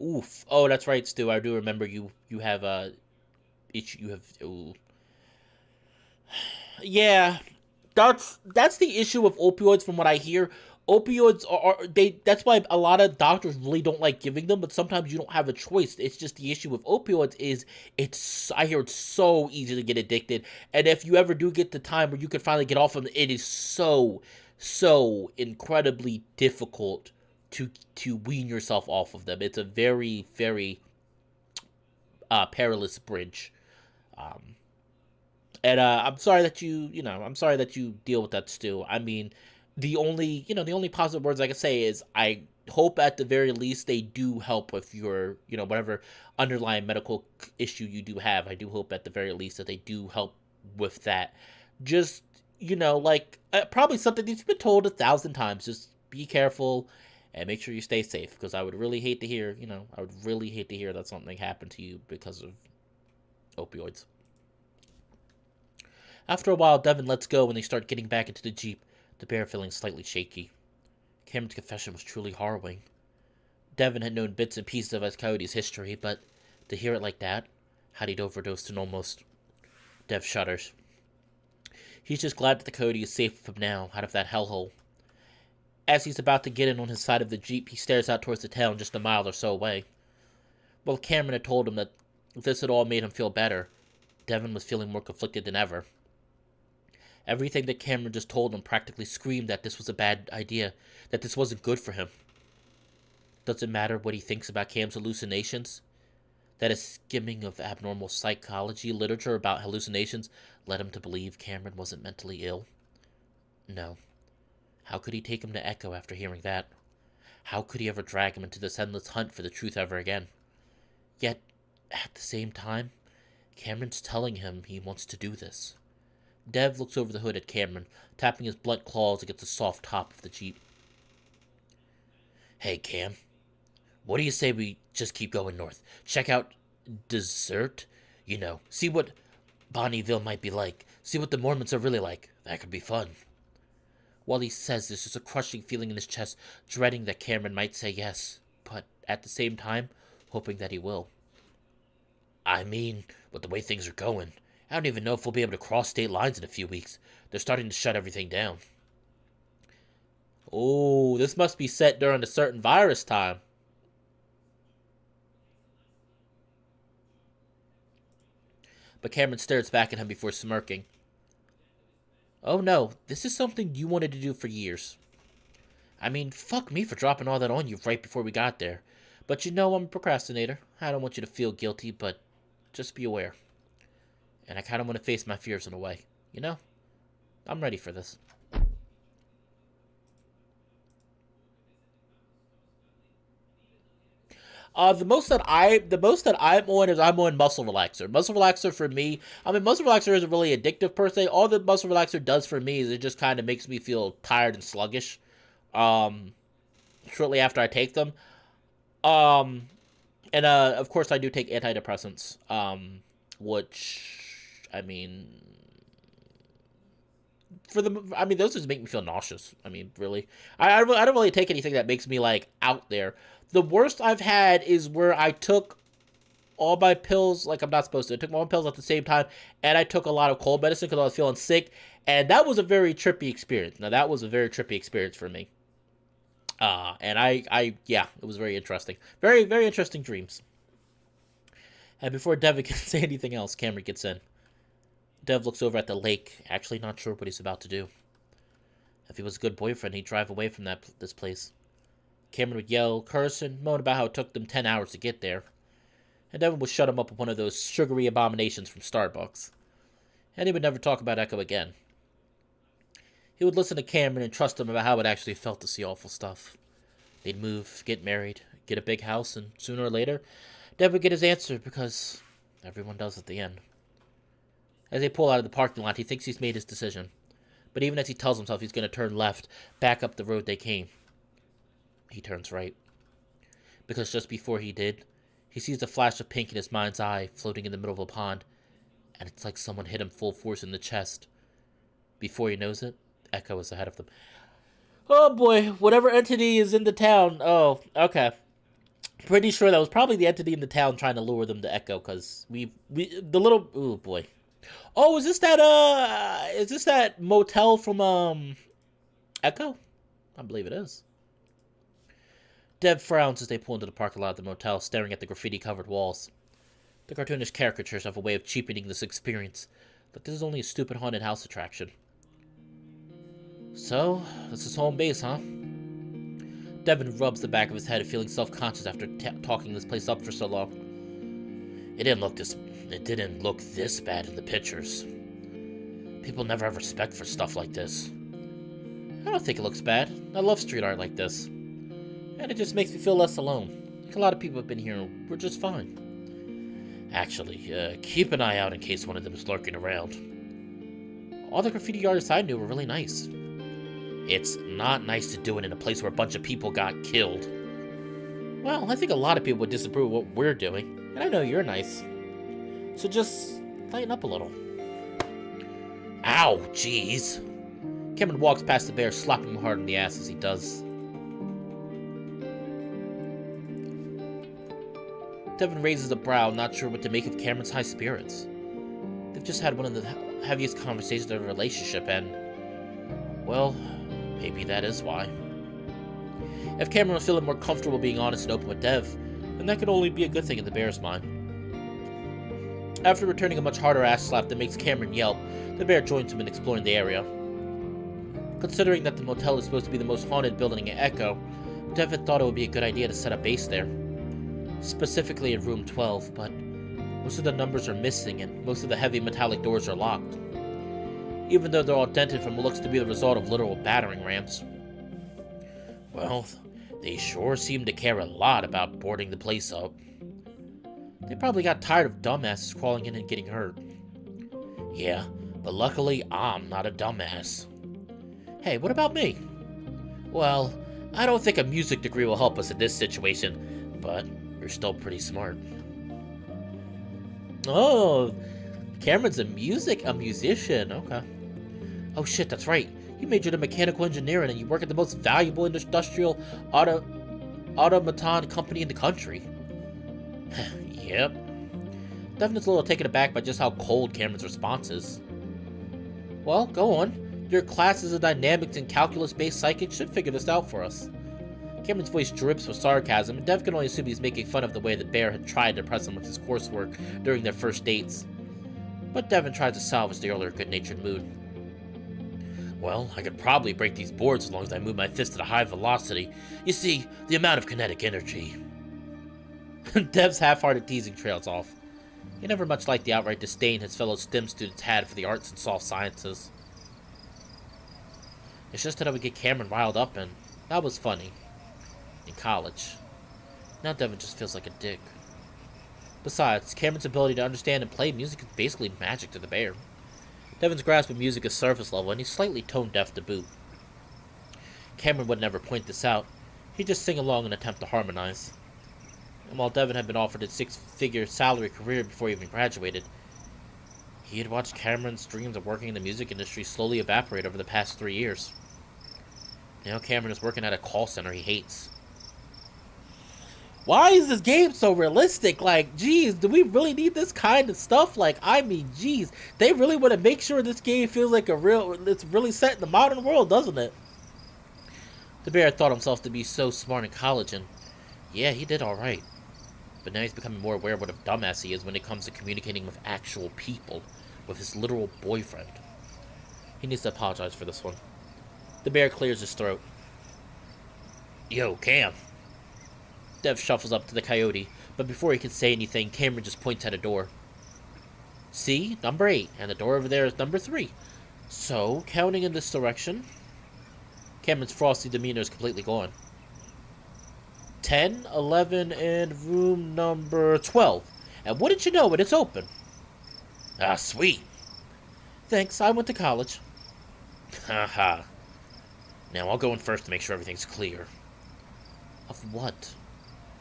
[SPEAKER 1] Oof. Oh, that's right, Stu. I do remember you have ooh. Yeah, that's the issue with opioids from what I hear. Opioids that's why a lot of doctors really don't like giving them, but sometimes you don't have a choice. It's just the issue with opioids is I hear it's so easy to get addicted, and if you ever do get the time where you can finally get off them, it is so incredibly difficult to wean yourself off of them. It's a very, very perilous bridge. And I'm sorry that I'm sorry that you deal with that, Stu. I mean, the only positive words I can say is I hope at the very least they do help with your, whatever underlying medical issue you do have. I do hope at the very least that they do help with that. Just, probably something that's been told 1,000 times. Just be careful and make sure you stay safe, because I would really hate to hear, that something happened to you because of opioids. After a while, Devin lets go and they start getting back into the Jeep, the bear feeling slightly shaky. Cameron's confession was truly harrowing. Devin had known bits and pieces of his coyote's history, but to hear it like that, how he'd overdosed and almost... Dev shudders. He's just glad that the coyote is safe from now, out of that hellhole. As he's about to get in on his side of the Jeep, he stares out towards the town just a mile or so away. Well, Cameron had told him that this had all made him feel better. Devin was feeling more conflicted than ever. Everything that Cameron just told him practically screamed that this was a bad idea, that this wasn't good for him. Does it matter what he thinks about Cam's hallucinations? That a skimming of abnormal psychology literature about hallucinations led him to believe Cameron wasn't mentally ill? No. How could he take him to Echo after hearing that? How could he ever drag him into this endless hunt for the truth ever again? Yet, at the same time, Cameron's telling him he wants to do this. Dev looks over the hood at Cameron, tapping his blunt claws against the soft top of the Jeep. Hey, Cam. What do you say we just keep going north? Check out Desert? See what Bonneville might be like. See what the Mormons are really like. That could be fun. While he says this, there's a crushing feeling in his chest, dreading that Cameron might say yes, but at the same time, hoping that he will. I mean, with the way things are going, I don't even know if we'll be able to cross state lines in a few weeks. They're starting to shut everything down. Oh, this must be set during a certain virus time. but Cameron stares back at him before smirking. Oh no, this is something you wanted to do for years. I mean, fuck me for dropping all that on you right before we got there. But you know I'm a procrastinator. I don't want you to feel guilty, but just be aware. And I kind of want to face my fears in a way. You know? I'm ready for this. The most that I'm on is I'm on muscle relaxer. Muscle relaxer for me, I mean, muscle relaxer isn't really addictive per se. All the muscle relaxer does for me is it just kind of makes me feel tired and sluggish. Shortly after I take them. And of course I do take antidepressants. Which, I mean, those just make me feel nauseous. I mean, really, I don't really take anything that makes me like out there. The worst I've had is where I took all my pills like I'm not supposed to. I took all my pills at the same time, and I took a lot of cold medicine because I was feeling sick, and that was a very trippy experience. Now, that was a very trippy experience for me. And yeah, it was very interesting. Very, very interesting dreams. And before Devin can say anything else, Cameron gets in. Dev looks over at the lake, actually not sure what he's about to do. If he was a good boyfriend, he'd drive away from this place. Cameron would yell, curse, and moan about how it took them 10 hours to get there. And Devin would shut him up with one of those sugary abominations from Starbucks. And he would never talk about Echo again. He would listen to Cameron and trust him about how it actually felt to see awful stuff. They'd move, get married, get a big house, and sooner or later, Devin would get his answer because everyone does at the end. As they pull out of the parking lot, he thinks he's made his decision. But even as he tells himself he's going to turn left, back up the road they came, he turns right. Because just before he did, he sees a flash of pink in his mind's eye floating in the middle of a pond, and it's like someone hit him full force in the chest. Before he knows it, Echo is ahead of them. Oh boy, whatever entity is in the town. Oh, okay. Pretty sure that was probably the entity in the town trying to lure them to Echo, because oh boy. Oh, is this that motel from, Echo? I believe it is. Dev frowns as they pull into the parking lot of the motel, staring at the graffiti-covered walls. The cartoonish caricatures have a way of cheapening this experience, but this is only a stupid haunted house attraction. So, this is home base, huh? Devin rubs the back of his head, feeling self-conscious after talking this place up for so long. It didn't look this bad in the pictures. People never have respect for stuff like this. I don't think it looks bad. I love street art like this. And it just makes me feel less alone. A lot of people have been here and we're just fine. Actually, keep an eye out in case one of them is lurking around. All the graffiti artists I knew were really nice. It's not nice to do it in a place where a bunch of people got killed. Well, I think a lot of people would disapprove of what we're doing. And I know you're nice. So just lighten up a little. Ow, jeez. Cameron walks past the bear, slapping him hard in the ass as he does. Devin raises a brow, not sure what to make of Cameron's high spirits. They've just had one of the heaviest conversations of their relationship, and, well, maybe that is why. If Cameron was feeling more comfortable being honest and open with Dev, then that could only be a good thing in the bear's mind. After returning a much harder ass slap that makes Cameron yelp, the bear joins him in exploring the area. Considering that the motel is supposed to be the most haunted building in Echo, Dev had thought it would be a good idea to set up base there. Specifically in room 12, but most of the numbers are missing and most of the heavy metallic doors are locked. Even though they're all dented from what looks to be the result of literal battering rams. Well, they sure seem to care a lot about boarding the place up. They probably got tired of dumbasses crawling in and getting hurt. Yeah, but luckily I'm not a dumbass. Hey, what about me? Well, I don't think a music degree will help us in this situation, but you're still pretty smart. Oh, Cameron's a musician, okay. Oh shit, that's right. You majored in mechanical engineering and you work at the most valuable industrial automaton company in the country. Yep. Devin's a little taken aback by just how cold Cameron's response is. Well, go on. Your classes of dynamics and calculus-based psychic should figure this out for us. Cameron's voice drips with sarcasm, and Dev can only assume he's making fun of the way the bear had tried to impress him with his coursework during their first dates. but Devin tried to salvage the earlier good-natured mood. Well, I could probably break these boards as long as I move my fist at a high velocity. You see, the amount of kinetic energy. Dev's half-hearted teasing trails off. He never much liked the outright disdain his fellow STEM students had for the arts and soft sciences. It's just that I would get Cameron riled up, and that was funny. In college. Now Devin just feels like a dick. Besides, Cameron's ability to understand and play music is basically magic to the bear. Devin's grasp of music is surface level, and he's slightly tone-deaf to boot. Cameron would never point this out. He'd just sing along and attempt to harmonize. And while Devin had been offered a six-figure salary career before he even graduated, he had watched Cameron's dreams of working in the music industry slowly evaporate over the past 3 years. Now Cameron is working at a call center he hates. Why is this game so realistic? Like, geez, do we really need this kind of stuff? Like, I mean, geez, they really want to make sure this game feels like it's really set in the modern world, doesn't it? The bear thought himself to be so smart in college, and yeah, he did alright. But now he's becoming more aware of what a dumbass he is when it comes to communicating with actual people, with his literal boyfriend. He needs to apologize for this one. The bear clears his throat. Yo, Cam. Dev shuffles up to the coyote, but before he can say anything, Cameron just points at a door. See? Number 8, and the door over there is number 3. So, counting in this direction... Cameron's frosty demeanor is completely gone. 10, 11, and room number 12. And wouldn't you know it, it's open. Ah, sweet. Thanks, I went to college. Haha. Now I'll go in first to make sure everything's clear. Of what?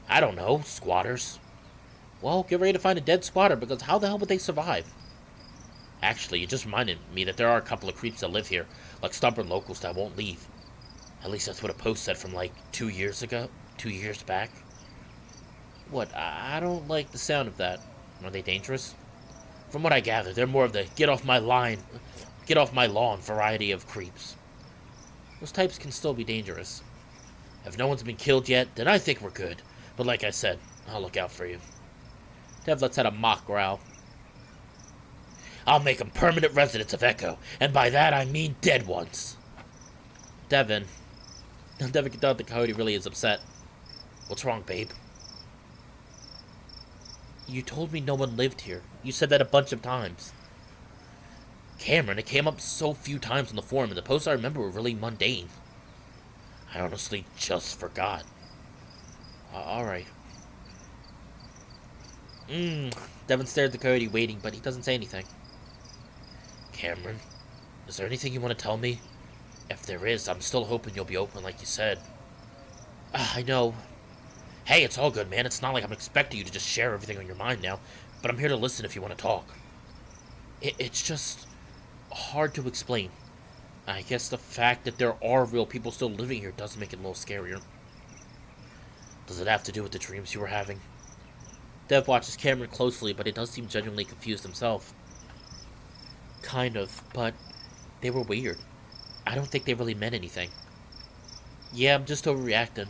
[SPEAKER 1] I don't know, squatters. Well, get ready to find a dead squatter, because how the hell would they survive? Actually, it just reminded me that there are a couple of creeps that live here, like stubborn locals that won't leave. At least that's what a post said from like 2 years ago. 2 years back. What? I don't like the sound of that. Are they dangerous? From what I gather, they're more of the get off my lawn variety of creeps. Those types can still be dangerous. If no one's been killed yet, then I think we're good. But like I said, I'll look out for you. Dev lets out a mock growl. I'll make them permanent residents of Echo, and by that I mean dead ones. Devin can tell the coyote really is upset. What's wrong, babe? You told me no one lived here. You said that a bunch of times. Cameron, it came up so few times on the forum, and the posts I remember were really mundane. I honestly just forgot. Alright. Devin stared at the coyote, waiting, but he doesn't say anything. Cameron, is there anything you want to tell me? If there is, I'm still hoping you'll be open like you said. I know. Hey, it's all good, man. It's not like I'm expecting you to just share everything on your mind now, but I'm here to listen if you want to talk. It's just hard to explain. I guess the fact that there are real people still living here does make it a little scarier. Does it have to do with the dreams you were having? Dev watches Cameron closely, but he does seem genuinely confused himself. Kind of, but they were weird. I don't think they really meant anything. Yeah, I'm just overreacting.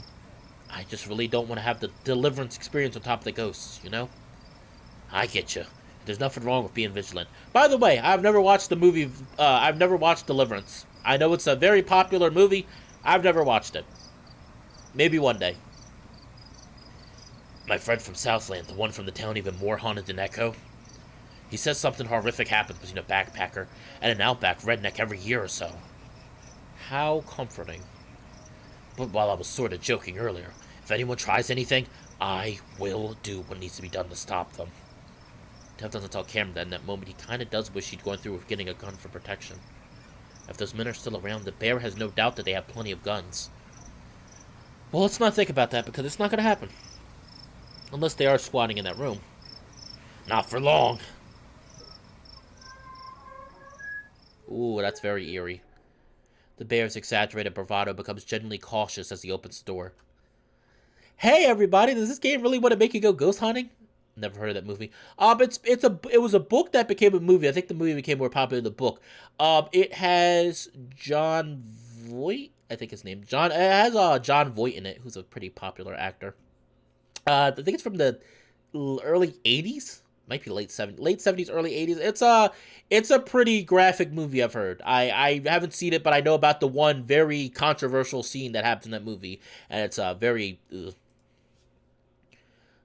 [SPEAKER 1] I just really don't want to have the deliverance experience on top of the ghosts, you know? I get you. There's nothing wrong with being vigilant. By the way, I've never watched the movie, I've never watched Deliverance. I know it's a very popular movie. I've never watched it. Maybe one day. My friend from Southland, the one from the town even more haunted than Echo. He says something horrific happens between a backpacker and an outback redneck every year or so. How comforting. But while I was sort of joking earlier, if anyone tries anything, I will do what needs to be done to stop them. Dev doesn't tell Cameron that in that moment he kind of does wish he'd gone through with getting a gun for protection. If those men are still around, the bear has no doubt that they have plenty of guns. Well, let's not think about that, because it's not going to happen. Unless they are squatting in that room. Not for long. Ooh, that's very eerie. The bear's exaggerated bravado becomes genuinely cautious as he opens the door. Hey everybody, does this game really want to make you go ghost hunting? Never heard of that movie. It was a book that became a movie. I think the movie became more popular than the book. It has John Voight, I think his name. It has John Voight in it, who's a pretty popular actor. I think it's from the early 80s. might be late 70s, early 80s. It's a pretty graphic movie, I've heard. I haven't seen it, but I know about the one very controversial scene that happens in that movie, and it's very. Ugh.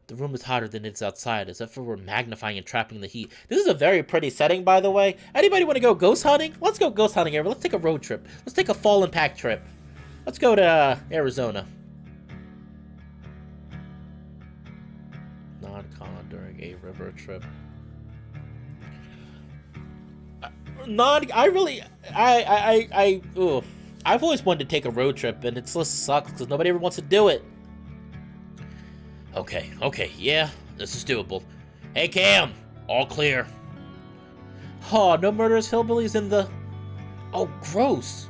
[SPEAKER 1] The room is hotter than it's outside, as if it were magnifying and trapping the heat. This is a very pretty setting, by the way. Anybody want to go ghost hunting? Let's go ghost hunting, everyone. Let's take a road trip. Let's take a Fallenpack trip. Let's go to Arizona. Non-con during a river trip. I've always wanted to take a road trip, and it just sucks because nobody ever wants to do it. Okay, yeah, this is doable. Hey, Cam, all clear. Oh, no murderous hillbillies in the... Oh, gross.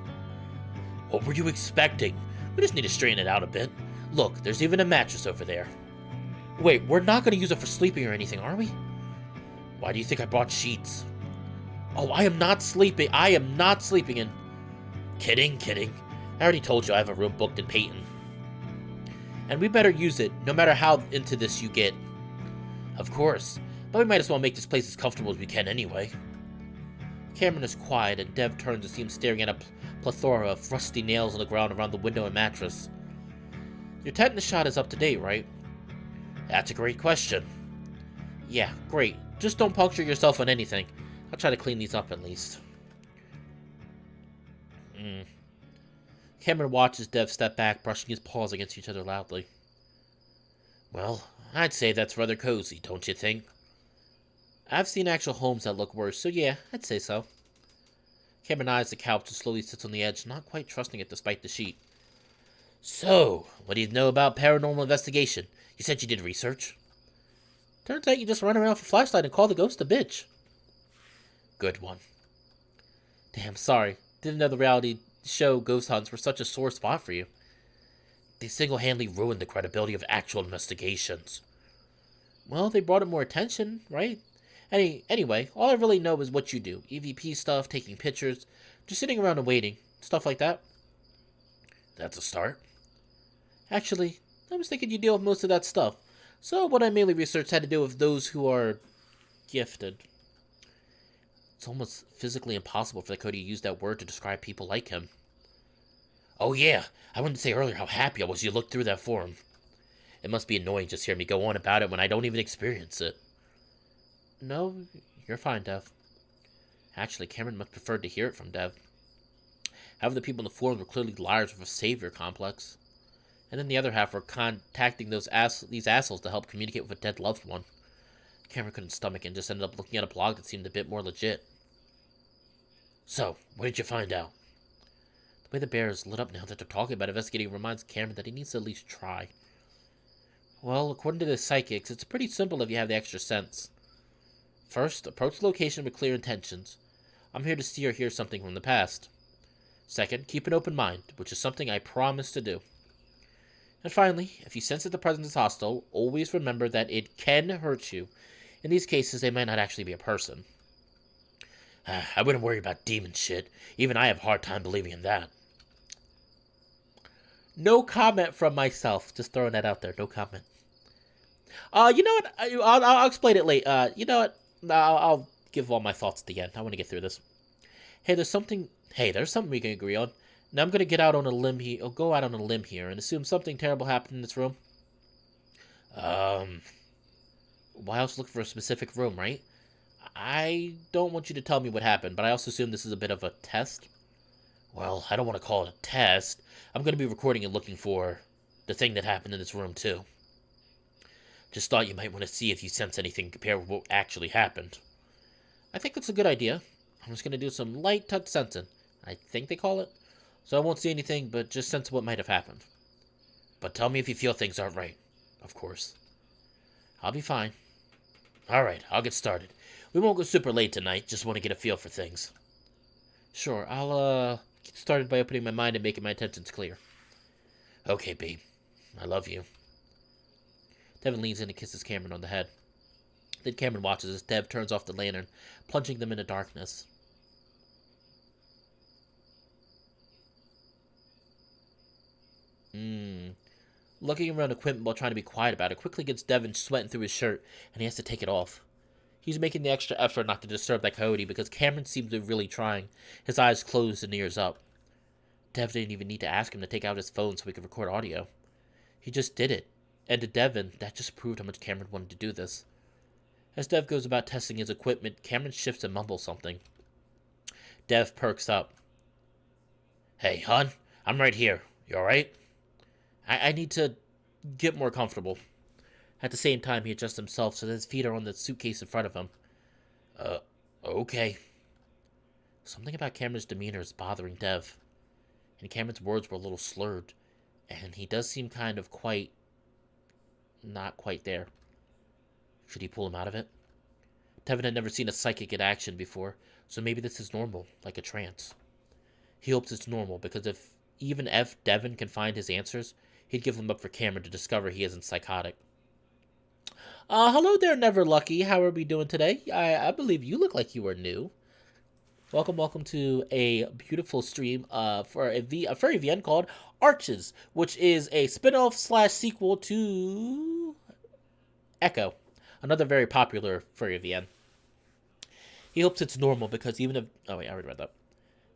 [SPEAKER 1] What were you expecting? We just need to straighten it out a bit. Look, there's even a mattress over there. Wait, we're not going to use it for sleeping or anything, are we? Why do you think I brought sheets? Oh, I am not sleeping. I am not sleeping in... Kidding. I already told you I have a room booked in Peyton. And we better use it, no matter how into this you get. Of course, but we might as well make this place as comfortable as we can anyway. Cameron is quiet, and Dev turns to see him staring at a plethora of rusty nails on the ground around the window and mattress. Your tetanus shot is up to date, right? That's a great question. Yeah, great. Just don't puncture yourself on anything. I'll try to clean these up at least. Cameron watches Dev step back, brushing his paws against each other loudly. Well, I'd say that's rather cozy, don't you think? I've seen actual homes that look worse, so yeah, I'd say so. Cameron eyes the couch and slowly sits on the edge, not quite trusting it despite the sheet. So, what do you know about paranormal investigation? You said you did research? Turns out you just run around with a flashlight and call the ghost a bitch. Good one. Damn, sorry. Didn't know the reality show ghost hunts were such a sore spot for you. They single-handedly ruined the credibility of actual investigations. Well, they brought it more attention, right? Anyway, all I really know is what you do. EVP stuff, taking pictures, just sitting around and waiting. Stuff like that. That's a start. Actually, I was thinking you deal with most of that stuff. So what I mainly researched had to do with those who are gifted. It's almost physically impossible for the Cody to use that word to describe people like him. Oh yeah, I wanted to say earlier how happy I was you looked through that form. It must be annoying just hearing me go on about it when I don't even experience it. No, you're fine, Dev. Actually, Cameron much preferred to hear it from Dev. Half of the people in the forum were clearly liars with a savior complex. And then the other half were contacting these assholes to help communicate with a dead loved one. Cameron couldn't stomach it and just ended up looking at a blog that seemed a bit more legit. So, what did you find out? The way the bear is lit up now that they're talking about investigating reminds Cameron that he needs to at least try. Well, according to the psychics, it's pretty simple if you have the extra sense. First, approach the location with clear intentions. I'm here to see or hear something from the past. Second, keep an open mind, which is something I promise to do. And finally, if you sense that the presence is hostile, always remember that it can hurt you. In these cases, they might not actually be a person. I wouldn't worry about demon shit. Even I have a hard time believing in that. No comment from myself. Just throwing that out there. No comment. You know what? I'll explain it later. You know what? I'll give all my thoughts at the end. I want to get through this. There's something we can agree on. Now I'm going to go out on a limb here and assume something terrible happened in this room. Why else look for a specific room, right? I don't want you to tell me what happened, but I also assume this is a bit of a test. Well, I don't want to call it a test. I'm going to be recording and looking for the thing that happened in this room, too. Just thought you might want to see if you sense anything compared with what actually happened. I think that's a good idea. I'm just going to do some light touch sensing. I think they call it. So I won't see anything, but just sense what might have happened. But tell me if you feel things aren't right. Of course. I'll be fine. Alright, I'll get started. We won't go super late tonight, just want to get a feel for things. Sure, I'll get started by opening my mind and making my intentions clear. Okay, babe. I love you. Devin leans in and kisses Cameron on the head. Then Cameron watches as Dev turns off the lantern, plunging them into darkness. Looking around equipment while trying to be quiet about it quickly gets Devin sweating through his shirt, and he has to take it off. He's making the extra effort not to disturb that coyote because Cameron seems to be really trying, his eyes closed and ears up. Dev didn't even need to ask him to take out his phone so he could record audio. He just did it, and to Devin, that just proved how much Cameron wanted to do this. As Dev goes about testing his equipment, Cameron shifts and mumbles something. Dev perks up. Hey, hon, I'm right here. You alright? I need to get more comfortable. At the same time, he adjusts himself so that his feet are on the suitcase in front of him. Okay. Something about Cameron's demeanor is bothering Dev. And Cameron's words were a little slurred. And he does seem kind of not quite there. Should he pull him out of it? Devin had never seen a psychic in action before, so maybe this is normal, like a trance. He hopes it's normal, because if Devin can find his answers, he'd give them up for Cameron to discover he isn't psychotic. Hello there, Never Lucky. How are we doing today? I believe you look like you are new. Welcome to a beautiful stream for a furry VN called Arches, which is a spin-off / sequel to Echo, another very popular furry VN. He hopes it's normal because even if... Oh wait, I already read that.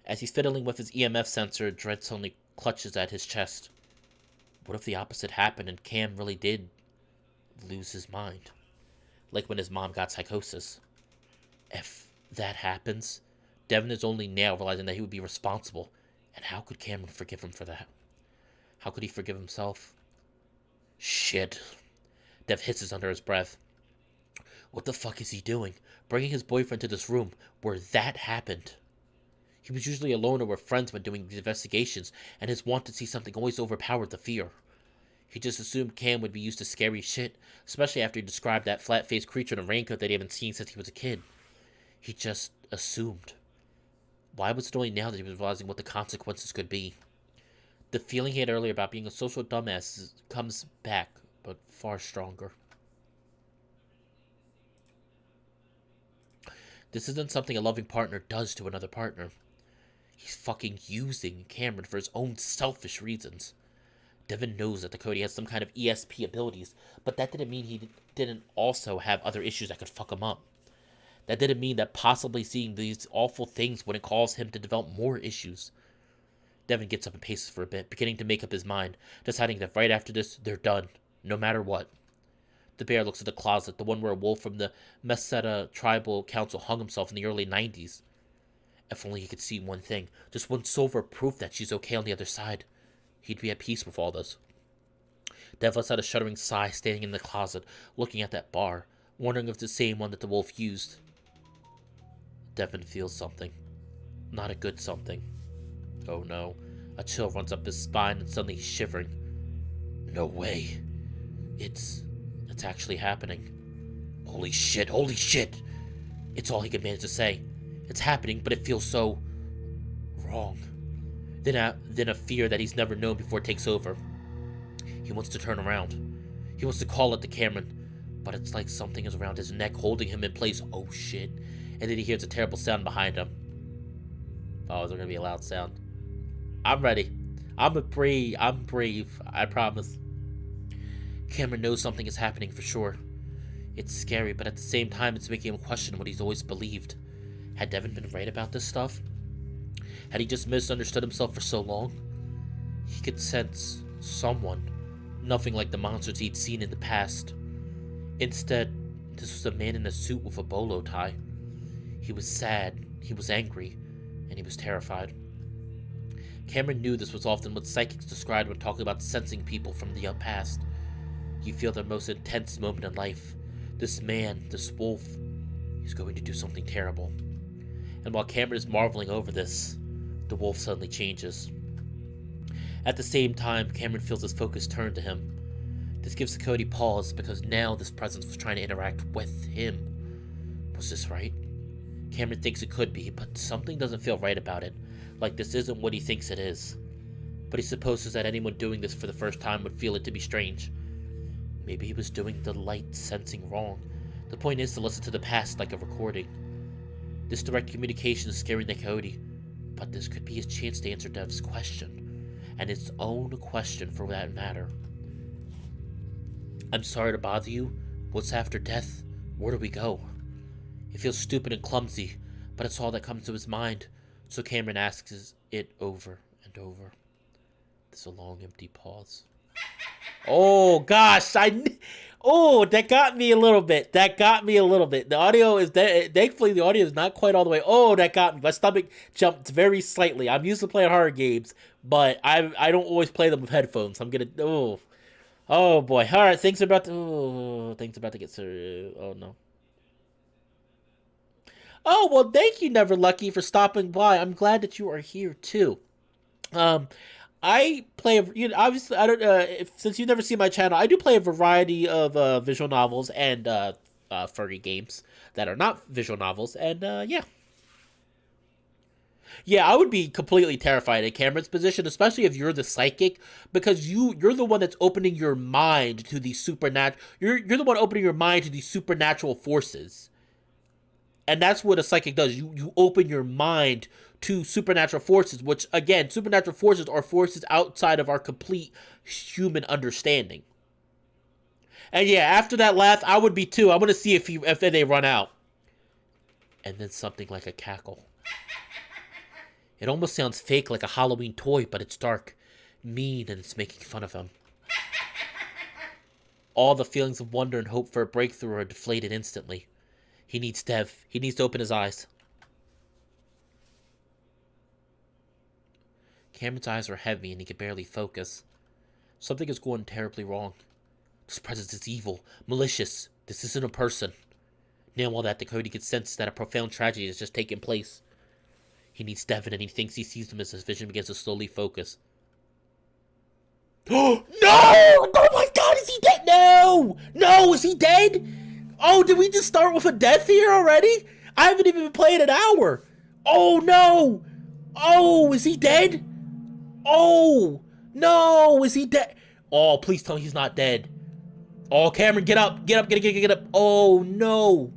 [SPEAKER 1] As he's fiddling with his EMF sensor, dread suddenly clutches at his chest. What if the opposite happened and Cam really did lose his mind? Like when his mom got psychosis. If that happens, Devin is only now realizing that he would be responsible. And how could Cameron forgive him for that? How could he forgive himself? Shit. Dev hisses under his breath. What the fuck is he doing? Bringing his boyfriend to this room where that happened. He was usually alone or with friends when doing these investigations, and his want to see something always overpowered the fear. He just assumed Cam would be used to scary shit, especially after he described that flat-faced creature in a raincoat that he hadn't seen since he was a kid. He just assumed. Why was it only now that he was realizing what the consequences could be? The feeling he had earlier about being a social dumbass comes back, but far stronger. This isn't something a loving partner does to another partner. He's fucking using Cameron for his own selfish reasons. Devin knows that the Cody has some kind of ESP abilities, but that didn't mean he didn't also have other issues that could fuck him up. That didn't mean that possibly seeing these awful things wouldn't cause him to develop more issues. Devin gets up and paces for a bit, beginning to make up his mind, deciding that right after this, they're done, no matter what. The bear looks at the closet, the one where a wolf from the Meseta Tribal Council hung himself in the early 90s. If only he could see one thing, just one silver proof that she's okay on the other side. He'd be at peace with all this. Dev lets out a shuddering sigh standing in the closet, looking at that bar, wondering if it's the same one that the wolf used. Devin feels something. Not a good something. Oh no. A chill runs up his spine and suddenly he's shivering. No way. It's actually happening. Holy shit, holy shit! It's all he can manage to say. It's happening, but it feels so... wrong. Then a fear that he's never known before takes over. He wants to turn around. He wants to call it to Cameron, but it's like something is around his neck holding him in place. Oh shit. And then he hears a terrible sound behind him. Oh, is there gonna be a loud sound? I'm ready. I'm brave, I promise. Cameron knows something is happening for sure. It's scary, but at the same time, it's making him question what he's always believed. Had Devin been right about this stuff? Had he just misunderstood himself for so long? He could sense someone, nothing like the monsters he'd seen in the past. Instead, this was a man in a suit with a bolo tie. He was sad, he was angry, and he was terrified. Cameron knew this was often what psychics described when talking about sensing people from the past. You feel their most intense moment in life. This man, this wolf, he's going to do something terrible. And while Cameron is marveling over this, the wolf suddenly changes. At the same time, Cameron feels his focus turn to him. This gives Cody pause because now this presence was trying to interact with him. Was this right? Cameron thinks it could be, but something doesn't feel right about it. Like this isn't what he thinks it is. But he supposes that anyone doing this for the first time would feel it to be strange. Maybe he was doing the light sensing wrong. The point is to listen to the past like a recording. This direct communication is scaring the Cody, but this could be his chance to answer Dev's question, and its own question for that matter. I'm sorry to bother you. What's after death? Where do we go? He feels stupid and clumsy, but it's all that comes to his mind. So Cameron asks it over and over. There's a long, empty pause. Oh, gosh. Oh, that got me a little bit. The audio is... Thankfully, the audio is not quite all the way. Oh, that got me. My stomach jumped very slightly. I'm used to playing horror games, but I don't always play them with headphones. I'm going to... Oh, boy. All right, things are about to get serious. Oh, no. Oh, well, thank you, Never Lucky, for stopping by. I'm glad that you are here, too. I play, obviously, I don't, since you've never seen my channel, I do play a variety of visual novels and furry games that are not visual novels, and yeah. Yeah, I would be completely terrified in Cameron's position, especially if you're the psychic, because you're the one that's opening your mind to these supernatural, you're the one opening your mind to these supernatural forces. And that's what a psychic does. You open your mind to supernatural forces, which, again, supernatural forces are forces outside of our complete human understanding. And yeah, after that laugh, I would be too. I want to see if they run out. And then something like a cackle. It almost sounds fake, like a Halloween toy, but it's dark, mean, and it's making fun of him. All the feelings of wonder and hope for a breakthrough are deflated instantly. He needs Dev. He needs to open his eyes. Cameron's eyes are heavy and he can barely focus. Something is going terribly wrong. This presence is evil, malicious. This isn't a person. Now all that, Dakota can sense that a profound tragedy has just taken place. He needs Devin and he thinks he sees him as his vision begins to slowly focus. Oh, no! Oh my god, is he dead? No! No, is he dead? Oh, did we just start with a death here already? I haven't even been playing an hour. Oh, no. Oh, is he dead? Oh, no. Is he dead? Oh, please tell me he's not dead. Oh, Cameron, get up. Get up, get up. Oh, no.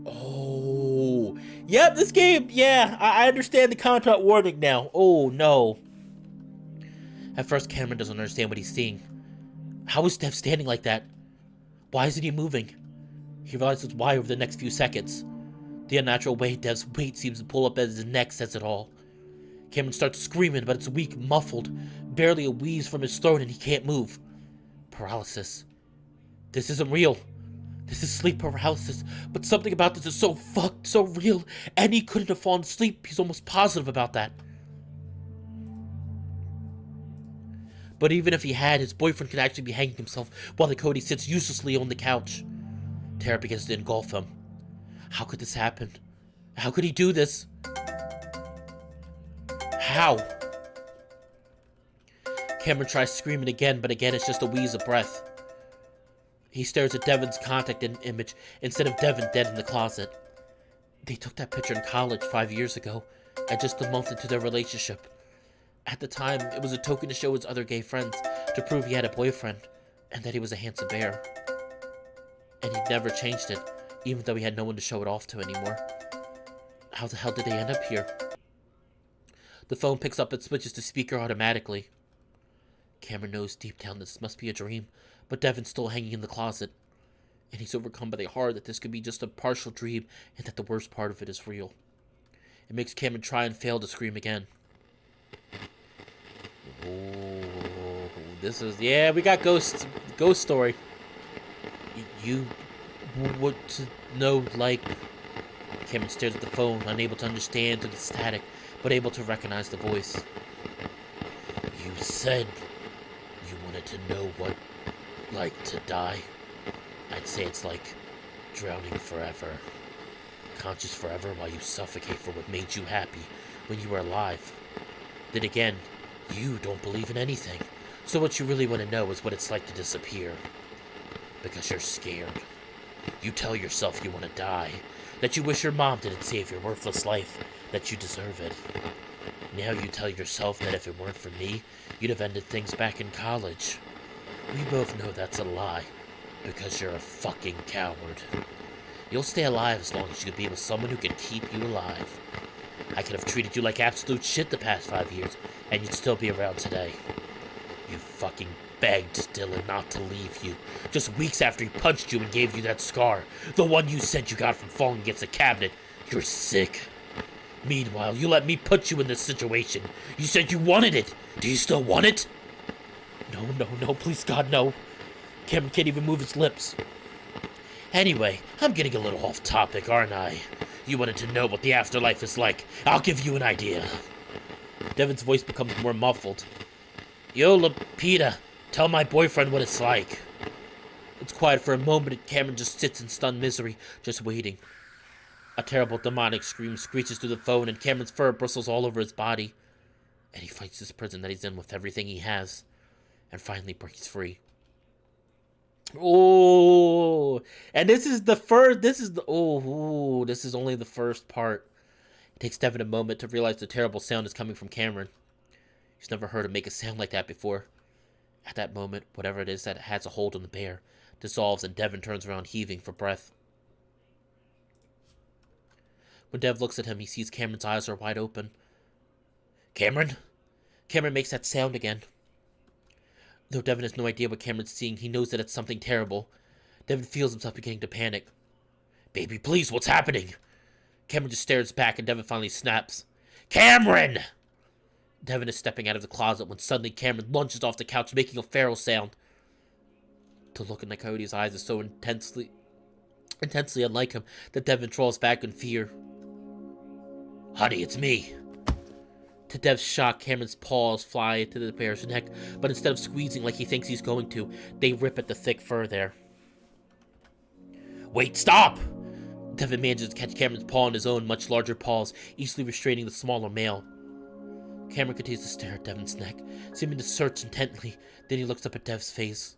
[SPEAKER 1] Oh. Yep, this game, yeah, I understand the content warning now. Oh, no. At first, Cameron doesn't understand what he's seeing. How is Dev standing like that? Why isn't he moving? He realizes why over the next few seconds. The unnatural way Dev's weight seems to pull up at his neck says it all. Cameron starts screaming, but it's weak, muffled, barely a wheeze from his throat, and he can't move. Paralysis. This isn't real. This is sleep paralysis, but something about this is so fucked, so real, and he couldn't have fallen asleep. He's almost positive about that. But even if he had, his boyfriend could actually be hanging himself while the Cody sits uselessly on the couch. Terror begins to engulf him. How could this happen? How could he do this? How? Cameron tries screaming again, but again it's just a wheeze of breath. He stares at Devin's contact image instead of Devin dead in the closet. They took that picture in college 5 years ago, and just a month into their relationship. At the time, it was a token to show his other gay friends, to prove he had a boyfriend, and that he was a handsome bear. And he'd never changed it, even though he had no one to show it off to anymore. How the hell did they end up here? The phone picks up and switches to speaker automatically. Cameron knows deep down this must be a dream, but Devin's still hanging in the closet. And he's overcome by the horror that this could be just a partial dream, and that the worst part of it is real. It makes Cameron try and fail to scream again. Oh, this is, yeah, we got ghost story. You would know, like... Cameron stares at the phone, unable to understand through the static, but able to recognize the voice. You said you wanted to know what like to die. I'd say it's like drowning forever. Conscious forever while you suffocate for what made you happy when you were alive. Then again, you don't believe in anything. So what you really want to know is what it's like to disappear. Because you're scared. You tell yourself you want to die. That you wish your mom didn't save your worthless life. That you deserve it. Now you tell yourself that if it weren't for me, you'd have ended things back in college. We both know that's a lie. Because you're a fucking coward. You'll stay alive as long as you can be with someone who can keep you alive. I could have treated you like absolute shit the past 5 years, and you'd still be around today. You fucking begged Dylan not to leave you, just weeks after he punched you and gave you that scar. The one you said you got from falling against a cabinet. You're sick. Meanwhile, you let me put you in this situation. You said you wanted it. Do you still want it? No, please God, no. Cameron can't even move his lips. Anyway, I'm getting a little off topic, aren't I? You wanted to know what the afterlife is like. I'll give you an idea. Devin's voice becomes more muffled. Yo, Lupita, tell my boyfriend what it's like. It's quiet for a moment and Cameron just sits in stunned misery, just waiting. A terrible demonic scream screeches through the phone and Cameron's fur bristles all over his body. And he fights this prison that he's in with everything he has. And finally breaks free. Oh, and this is only the first part. It takes Devin a moment to realize the terrible sound is coming from Cameron. He's never heard him make a sound like that before. At that moment, whatever it is that has a hold on the bear dissolves and Devin turns around heaving for breath. When Dev looks at him, he sees Cameron's eyes are wide open. Cameron? Cameron makes that sound again. Though Devin has no idea what Cameron's seeing, he knows that it's something terrible. Devin feels himself beginning to panic. Baby, please, what's happening? Cameron just stares back and Devin finally snaps. Cameron! Devin is stepping out of the closet when suddenly Cameron lunges off the couch making a feral sound. The look in the coyote's eyes is so intensely unlike him that Devin draws back in fear. Honey, it's me. To Dev's shock, Cameron's paws fly to the bear's neck, but instead of squeezing like he thinks he's going to, they rip at the thick fur there. Wait, stop! Devin manages to catch Cameron's paw in his own much larger paws, easily restraining the smaller male. Cameron continues to stare at Devin's neck, seeming to search intently, then he looks up at Dev's face.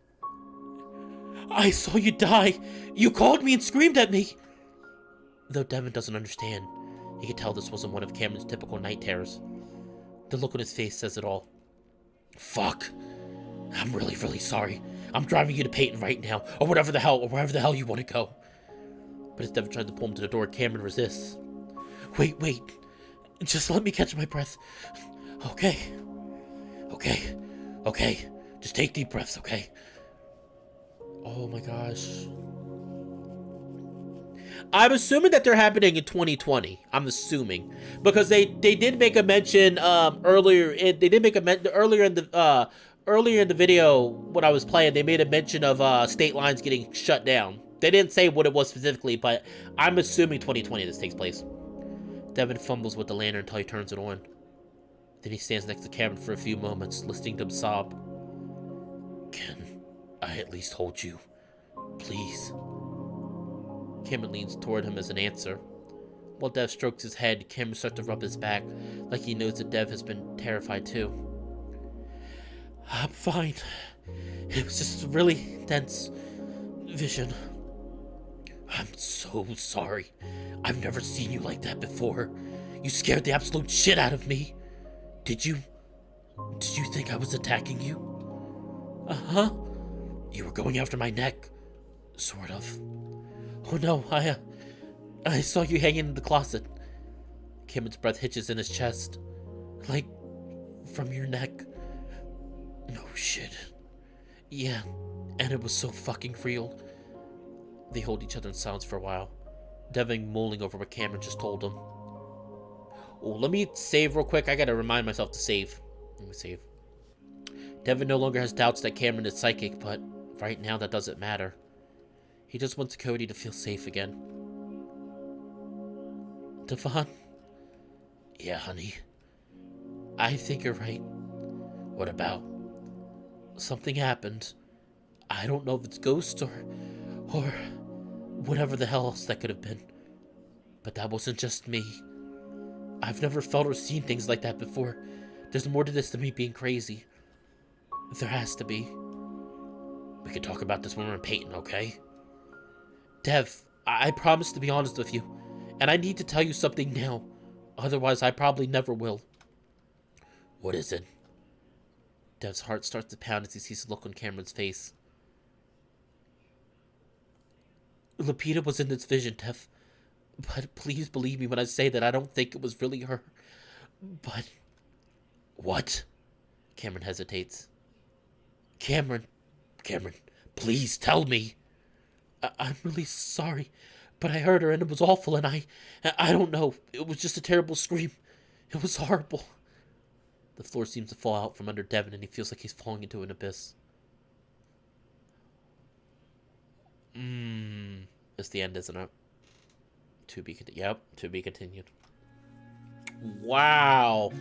[SPEAKER 1] I saw you die! You called me and screamed at me! Though Devin doesn't understand, he can tell this wasn't one of Cameron's typical night terrors. The look on his face says it all. Fuck. I'm really, really sorry. I'm driving you to Peyton right now, or wherever the hell you want to go. But as Devin tries to pull him to the door, Cameron resists. Wait. Just let me catch my breath. Okay. Just take deep breaths, okay? Oh my gosh. I'm assuming that they're happening in 2020. I'm assuming because they did make a mention earlier in the video when I was playing. They made a mention of state lines getting shut down. They didn't say what it was specifically, but I'm assuming 2020 this takes place. Devin fumbles with the lantern until he turns it on. Then he stands next to Cameron for a few moments, listening to him sob. Can I at least hold you? Please. Cameron leans toward him as an answer. While Dev strokes his head, Cameron starts to rub his back, like he knows that Dev has been terrified too. I'm fine. It was just a really intense vision. I'm so sorry. I've never seen you like that before. You scared the absolute shit out of me. Did you think I was attacking you? Uh-huh. You were going after my neck. Sort of. Oh no, I saw you hanging in the closet. Cameron's breath hitches in his chest. Like, from your neck. No shit. Yeah, and it was so fucking real. They hold each other in silence for a while, Devin mulling over what Cameron just told him. Oh, let me save real quick. I gotta remind myself to save. Let me save. Devin no longer has doubts that Cameron is psychic, but right now that doesn't matter. He just wants Cody to feel safe again. Devon? Yeah, honey. I think you're right. What about? Something happened. I don't know if it's ghosts or whatever the hell else that could have been. But that wasn't just me. I've never felt or seen things like that before. There's more to this than me being crazy. There has to be. We can talk about this when we're in Peyton, okay? Dev, I promise to be honest with you, and I need to tell you something now. Otherwise, I probably never will. What is it? Dev's heart starts to pound as he sees the look on Cameron's face. Lupita was in this vision, Dev. But please believe me when I say that I don't think it was really her. But... What? Cameron hesitates. Cameron, Cameron, please tell me. I'm really sorry, but I heard her and it was awful, and I don't know. It was just a terrible scream. It was horrible. The floor seems to fall out from under Devin, and he feels like he's falling into an abyss. It's the end, isn't it? To be continued. Yep, to be continued. Wow.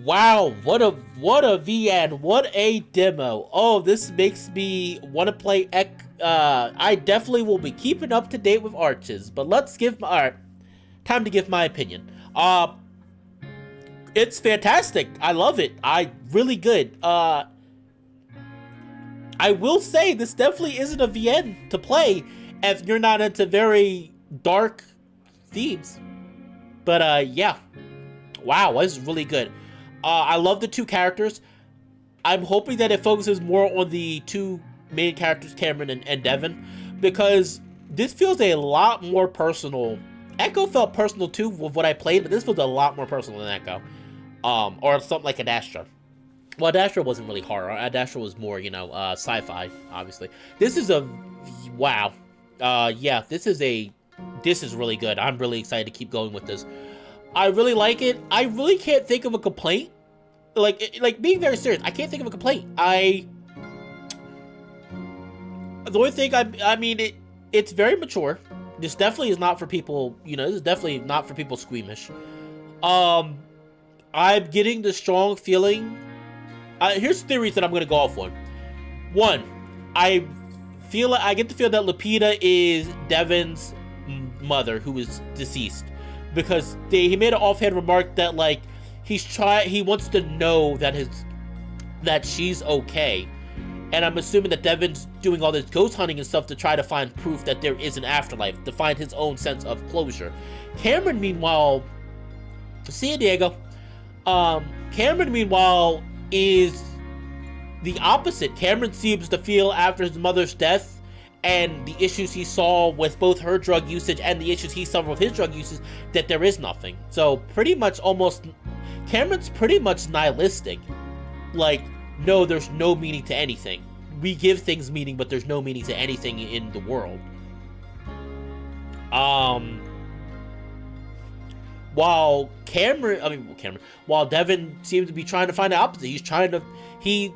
[SPEAKER 1] Wow, what a VN, what a demo. Oh, this makes me want to play I definitely will be keeping up to date with Arches, but let's give my alright. Time to give my opinion. It's fantastic. I love it. Really good. I will say this definitely isn't a VN to play if you're not into very dark themes. But yeah. Wow, this is really good. I love the two characters. I'm hoping that it focuses more on the two main characters, Cameron and Devin, because this feels a lot more personal. Echo felt personal too with what I played, but this feels a lot more personal than Echo. Or something like Adastra. Well, Adastra wasn't really horror. Adastra was more, you know, sci-fi, obviously. This is a... Wow. Yeah, this is really good. I'm really excited to keep going with this. I really like it. I really can't think of a complaint. Like being very serious, I can't think of a complaint. The only thing, I mean, it's very mature. This definitely is not for people, you know, this is definitely not for people squeamish. I'm getting the strong feeling. Here's theories that I'm going to go off on. One, I get the feel that Lupita is Devin's mother, who is deceased, because he made an offhand remark that like he wants to know that she's okay, and I'm assuming that Devin's doing all this ghost hunting and stuff to try to find proof that there is an afterlife, to find his own sense of closure. Cameron, meanwhile, San Diego. Cameron, meanwhile, is the opposite. Cameron seems to feel after his mother's death and the issues he saw with both her drug usage and the issues he saw with his drug usage, that there is nothing. So pretty much Cameron's pretty much nihilistic. Like, no, there's no meaning to anything. We give things meaning, but there's no meaning to anything in the world. While Devin seems to be trying to find the opposite. He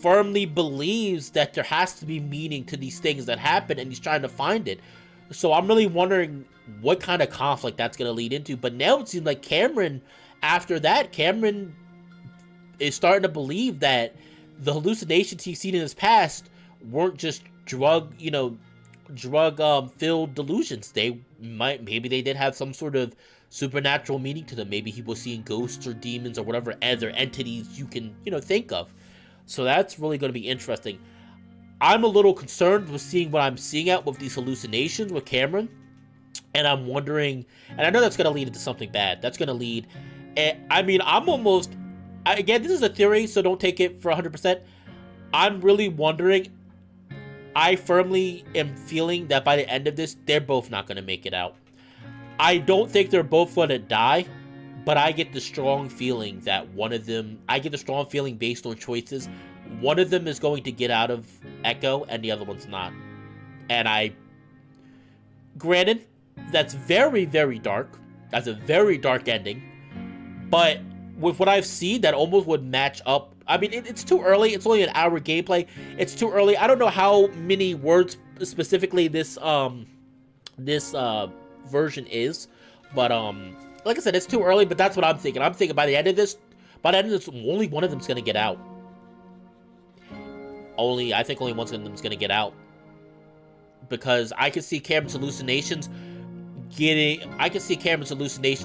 [SPEAKER 1] firmly believes that there has to be meaning to these things that happen, and he's trying to find it. So I'm really wondering what kind of conflict that's going to lead into. But now it seems like Cameron is starting to believe that the hallucinations he's seen in his past weren't just drug filled delusions. Maybe they did have some sort of supernatural meaning to them. Maybe he was seeing ghosts or demons or whatever other entities you can, think of. So that's really going to be interesting. I'm a little concerned with seeing what I'm seeing out with these hallucinations with Cameron. And I'm wondering, and I know that's going to lead into something bad. That's going to lead, again, this is a theory, so don't take it for 100%. I'm really wondering, I firmly am feeling that by the end of this, they're both not going to make it out. I don't think they're both going to die, but I get the strong feeling that based on choices, one of them is going to get out of Echo and the other one's not. And granted, that's very, very dark. That's a very dark ending. But with what I've seen, that almost would match up. I mean, it's too early. It's only an hour gameplay. It's too early. I don't know how many words specifically this version is, but like I said, it's too early. But that's what I'm thinking. I'm thinking by the end of this, only one of them's gonna get out. I think only one of them's gonna get out, because I can see Cameron's hallucinations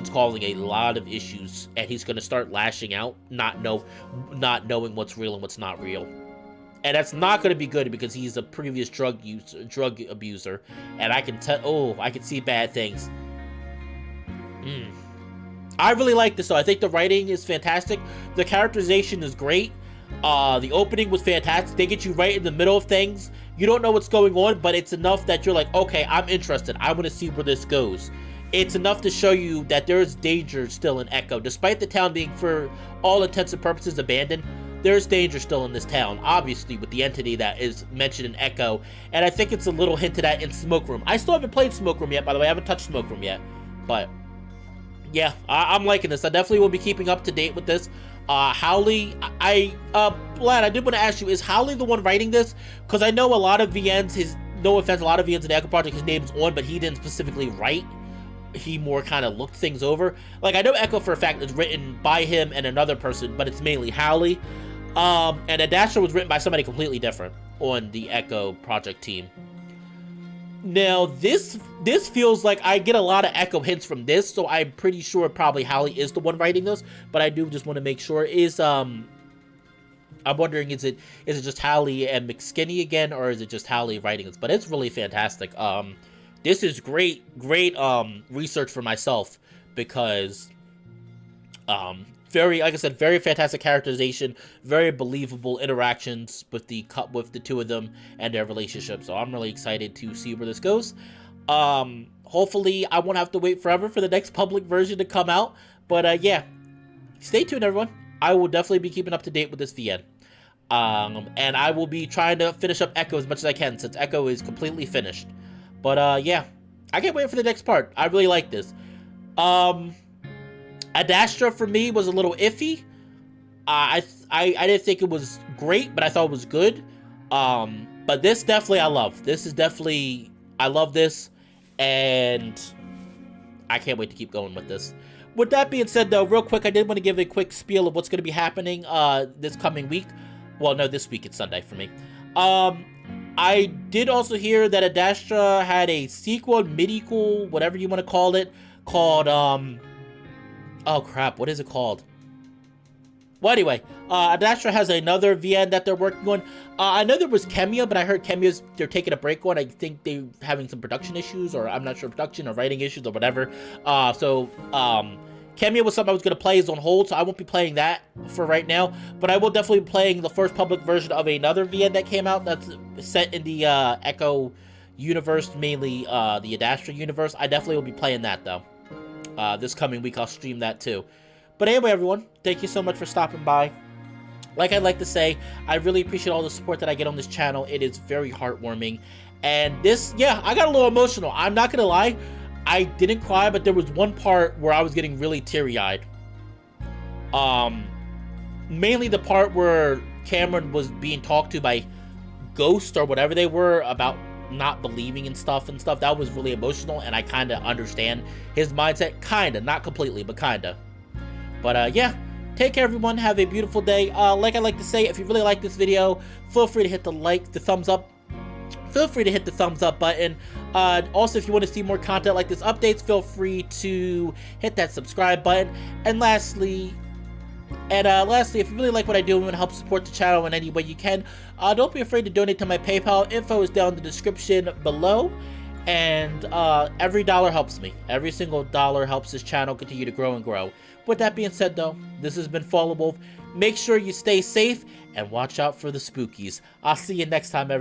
[SPEAKER 1] causing a lot of issues, and he's gonna start lashing out, not knowing what's real and what's not real. And that's not going to be good, because he's a previous drug abuser, and I can see bad things. I really like this, though. I think the writing is fantastic. The characterization is great. The opening was fantastic. They get you right in the middle of things. You don't know what's going on, but it's enough that you're like, okay, I'm interested. I want to see where this goes. it's enough to show you that there is danger still in Echo. Despite the town being, for all intents and purposes, abandoned, there's danger still in this town, obviously, with the entity that is mentioned in Echo. And I think it's a little hinted at in Smoke Room. I still haven't played Smoke Room yet, by the way. I haven't touched Smoke Room yet. But, yeah, I'm liking this. I definitely will be keeping up to date with this. Howley, Vlad, I did want to ask you, is Howley the one writing this? Because I know a lot of VNs, no offense, a lot of VNs in the Echoproject, his name's on, but he didn't specifically write. He more kind of looked things over. Like, I know Echo for a fact is written by him and another person, but it's mainly Howley. And Adastra was written by somebody completely different on the Echoproject team. Now, this feels like I get a lot of Echo hints from this, so I'm pretty sure probably Howley is the one writing this, but I do just want to make sure. I'm wondering, is it just Howley and McSkinney again, or is it just Howley writing this? But it's really fantastic. This is great research for myself, because very, like I said, very fantastic characterization, very believable interactions with the two of them and their relationship. So I'm really excited to see where this goes. Hopefully I won't have to wait forever for the next public version to come out. But yeah, stay tuned, everyone. I will definitely be keeping up to date with this VN. And I will be trying to finish up Echo as much as I can, since Echo is completely finished. But yeah, I can't wait for the next part. I really like this. Adastra for me was a little iffy. I didn't think it was great, but I thought it was good. But this definitely I love. I love this, and I can't wait to keep going with this. With that being said, though, real quick, I did want to give a quick spiel of what's going to be happening this coming week. Well, no, this week it's Sunday for me. I did also hear that Adastra had a sequel, mid-equal, whatever you want to call it, called, oh crap, what is it called? Well, anyway, Adastra has another VN that they're working on. I know there was Kemia, but I heard they're taking a break on. I think they're having some production issues, or I'm not sure, production or writing issues or whatever. Kemia was something I was going to play, is on hold, so I won't be playing that for right now. But I will definitely be playing the first public version of another VN that came out that's set in the Echo universe, mainly the Adastra universe. I definitely will be playing that, though. This coming week, I'll stream that, too. But anyway, everyone, thank you so much for stopping by. Like I'd like to say, I really appreciate all the support that I get on this channel. It is very heartwarming. And this, yeah, I got a little emotional. I'm not going to lie. I didn't cry, but there was one part where I was getting really teary-eyed. Mainly the part where Cameron was being talked to by ghosts or whatever they were about not believing in stuff and stuff. That was really emotional, and I kind of understand his mindset. Kind of, not completely, but kind of. But yeah, take care, everyone. Have a beautiful day. Like I like to say, if you really like this video, feel free to hit the thumbs up. Feel free to hit the thumbs up button. Also, if you want to see more content like this, updates, feel free to hit that subscribe button. And lastly, if you really like what I do and want to help support the channel in any way you can, don't be afraid to donate to my PayPal. Info is down in the description below. And every dollar helps me. Every single dollar helps this channel continue to grow and grow. With that being said, though, this has been Fallenwolf. Make sure you stay safe and watch out for the spookies. I'll see you next time, everyone.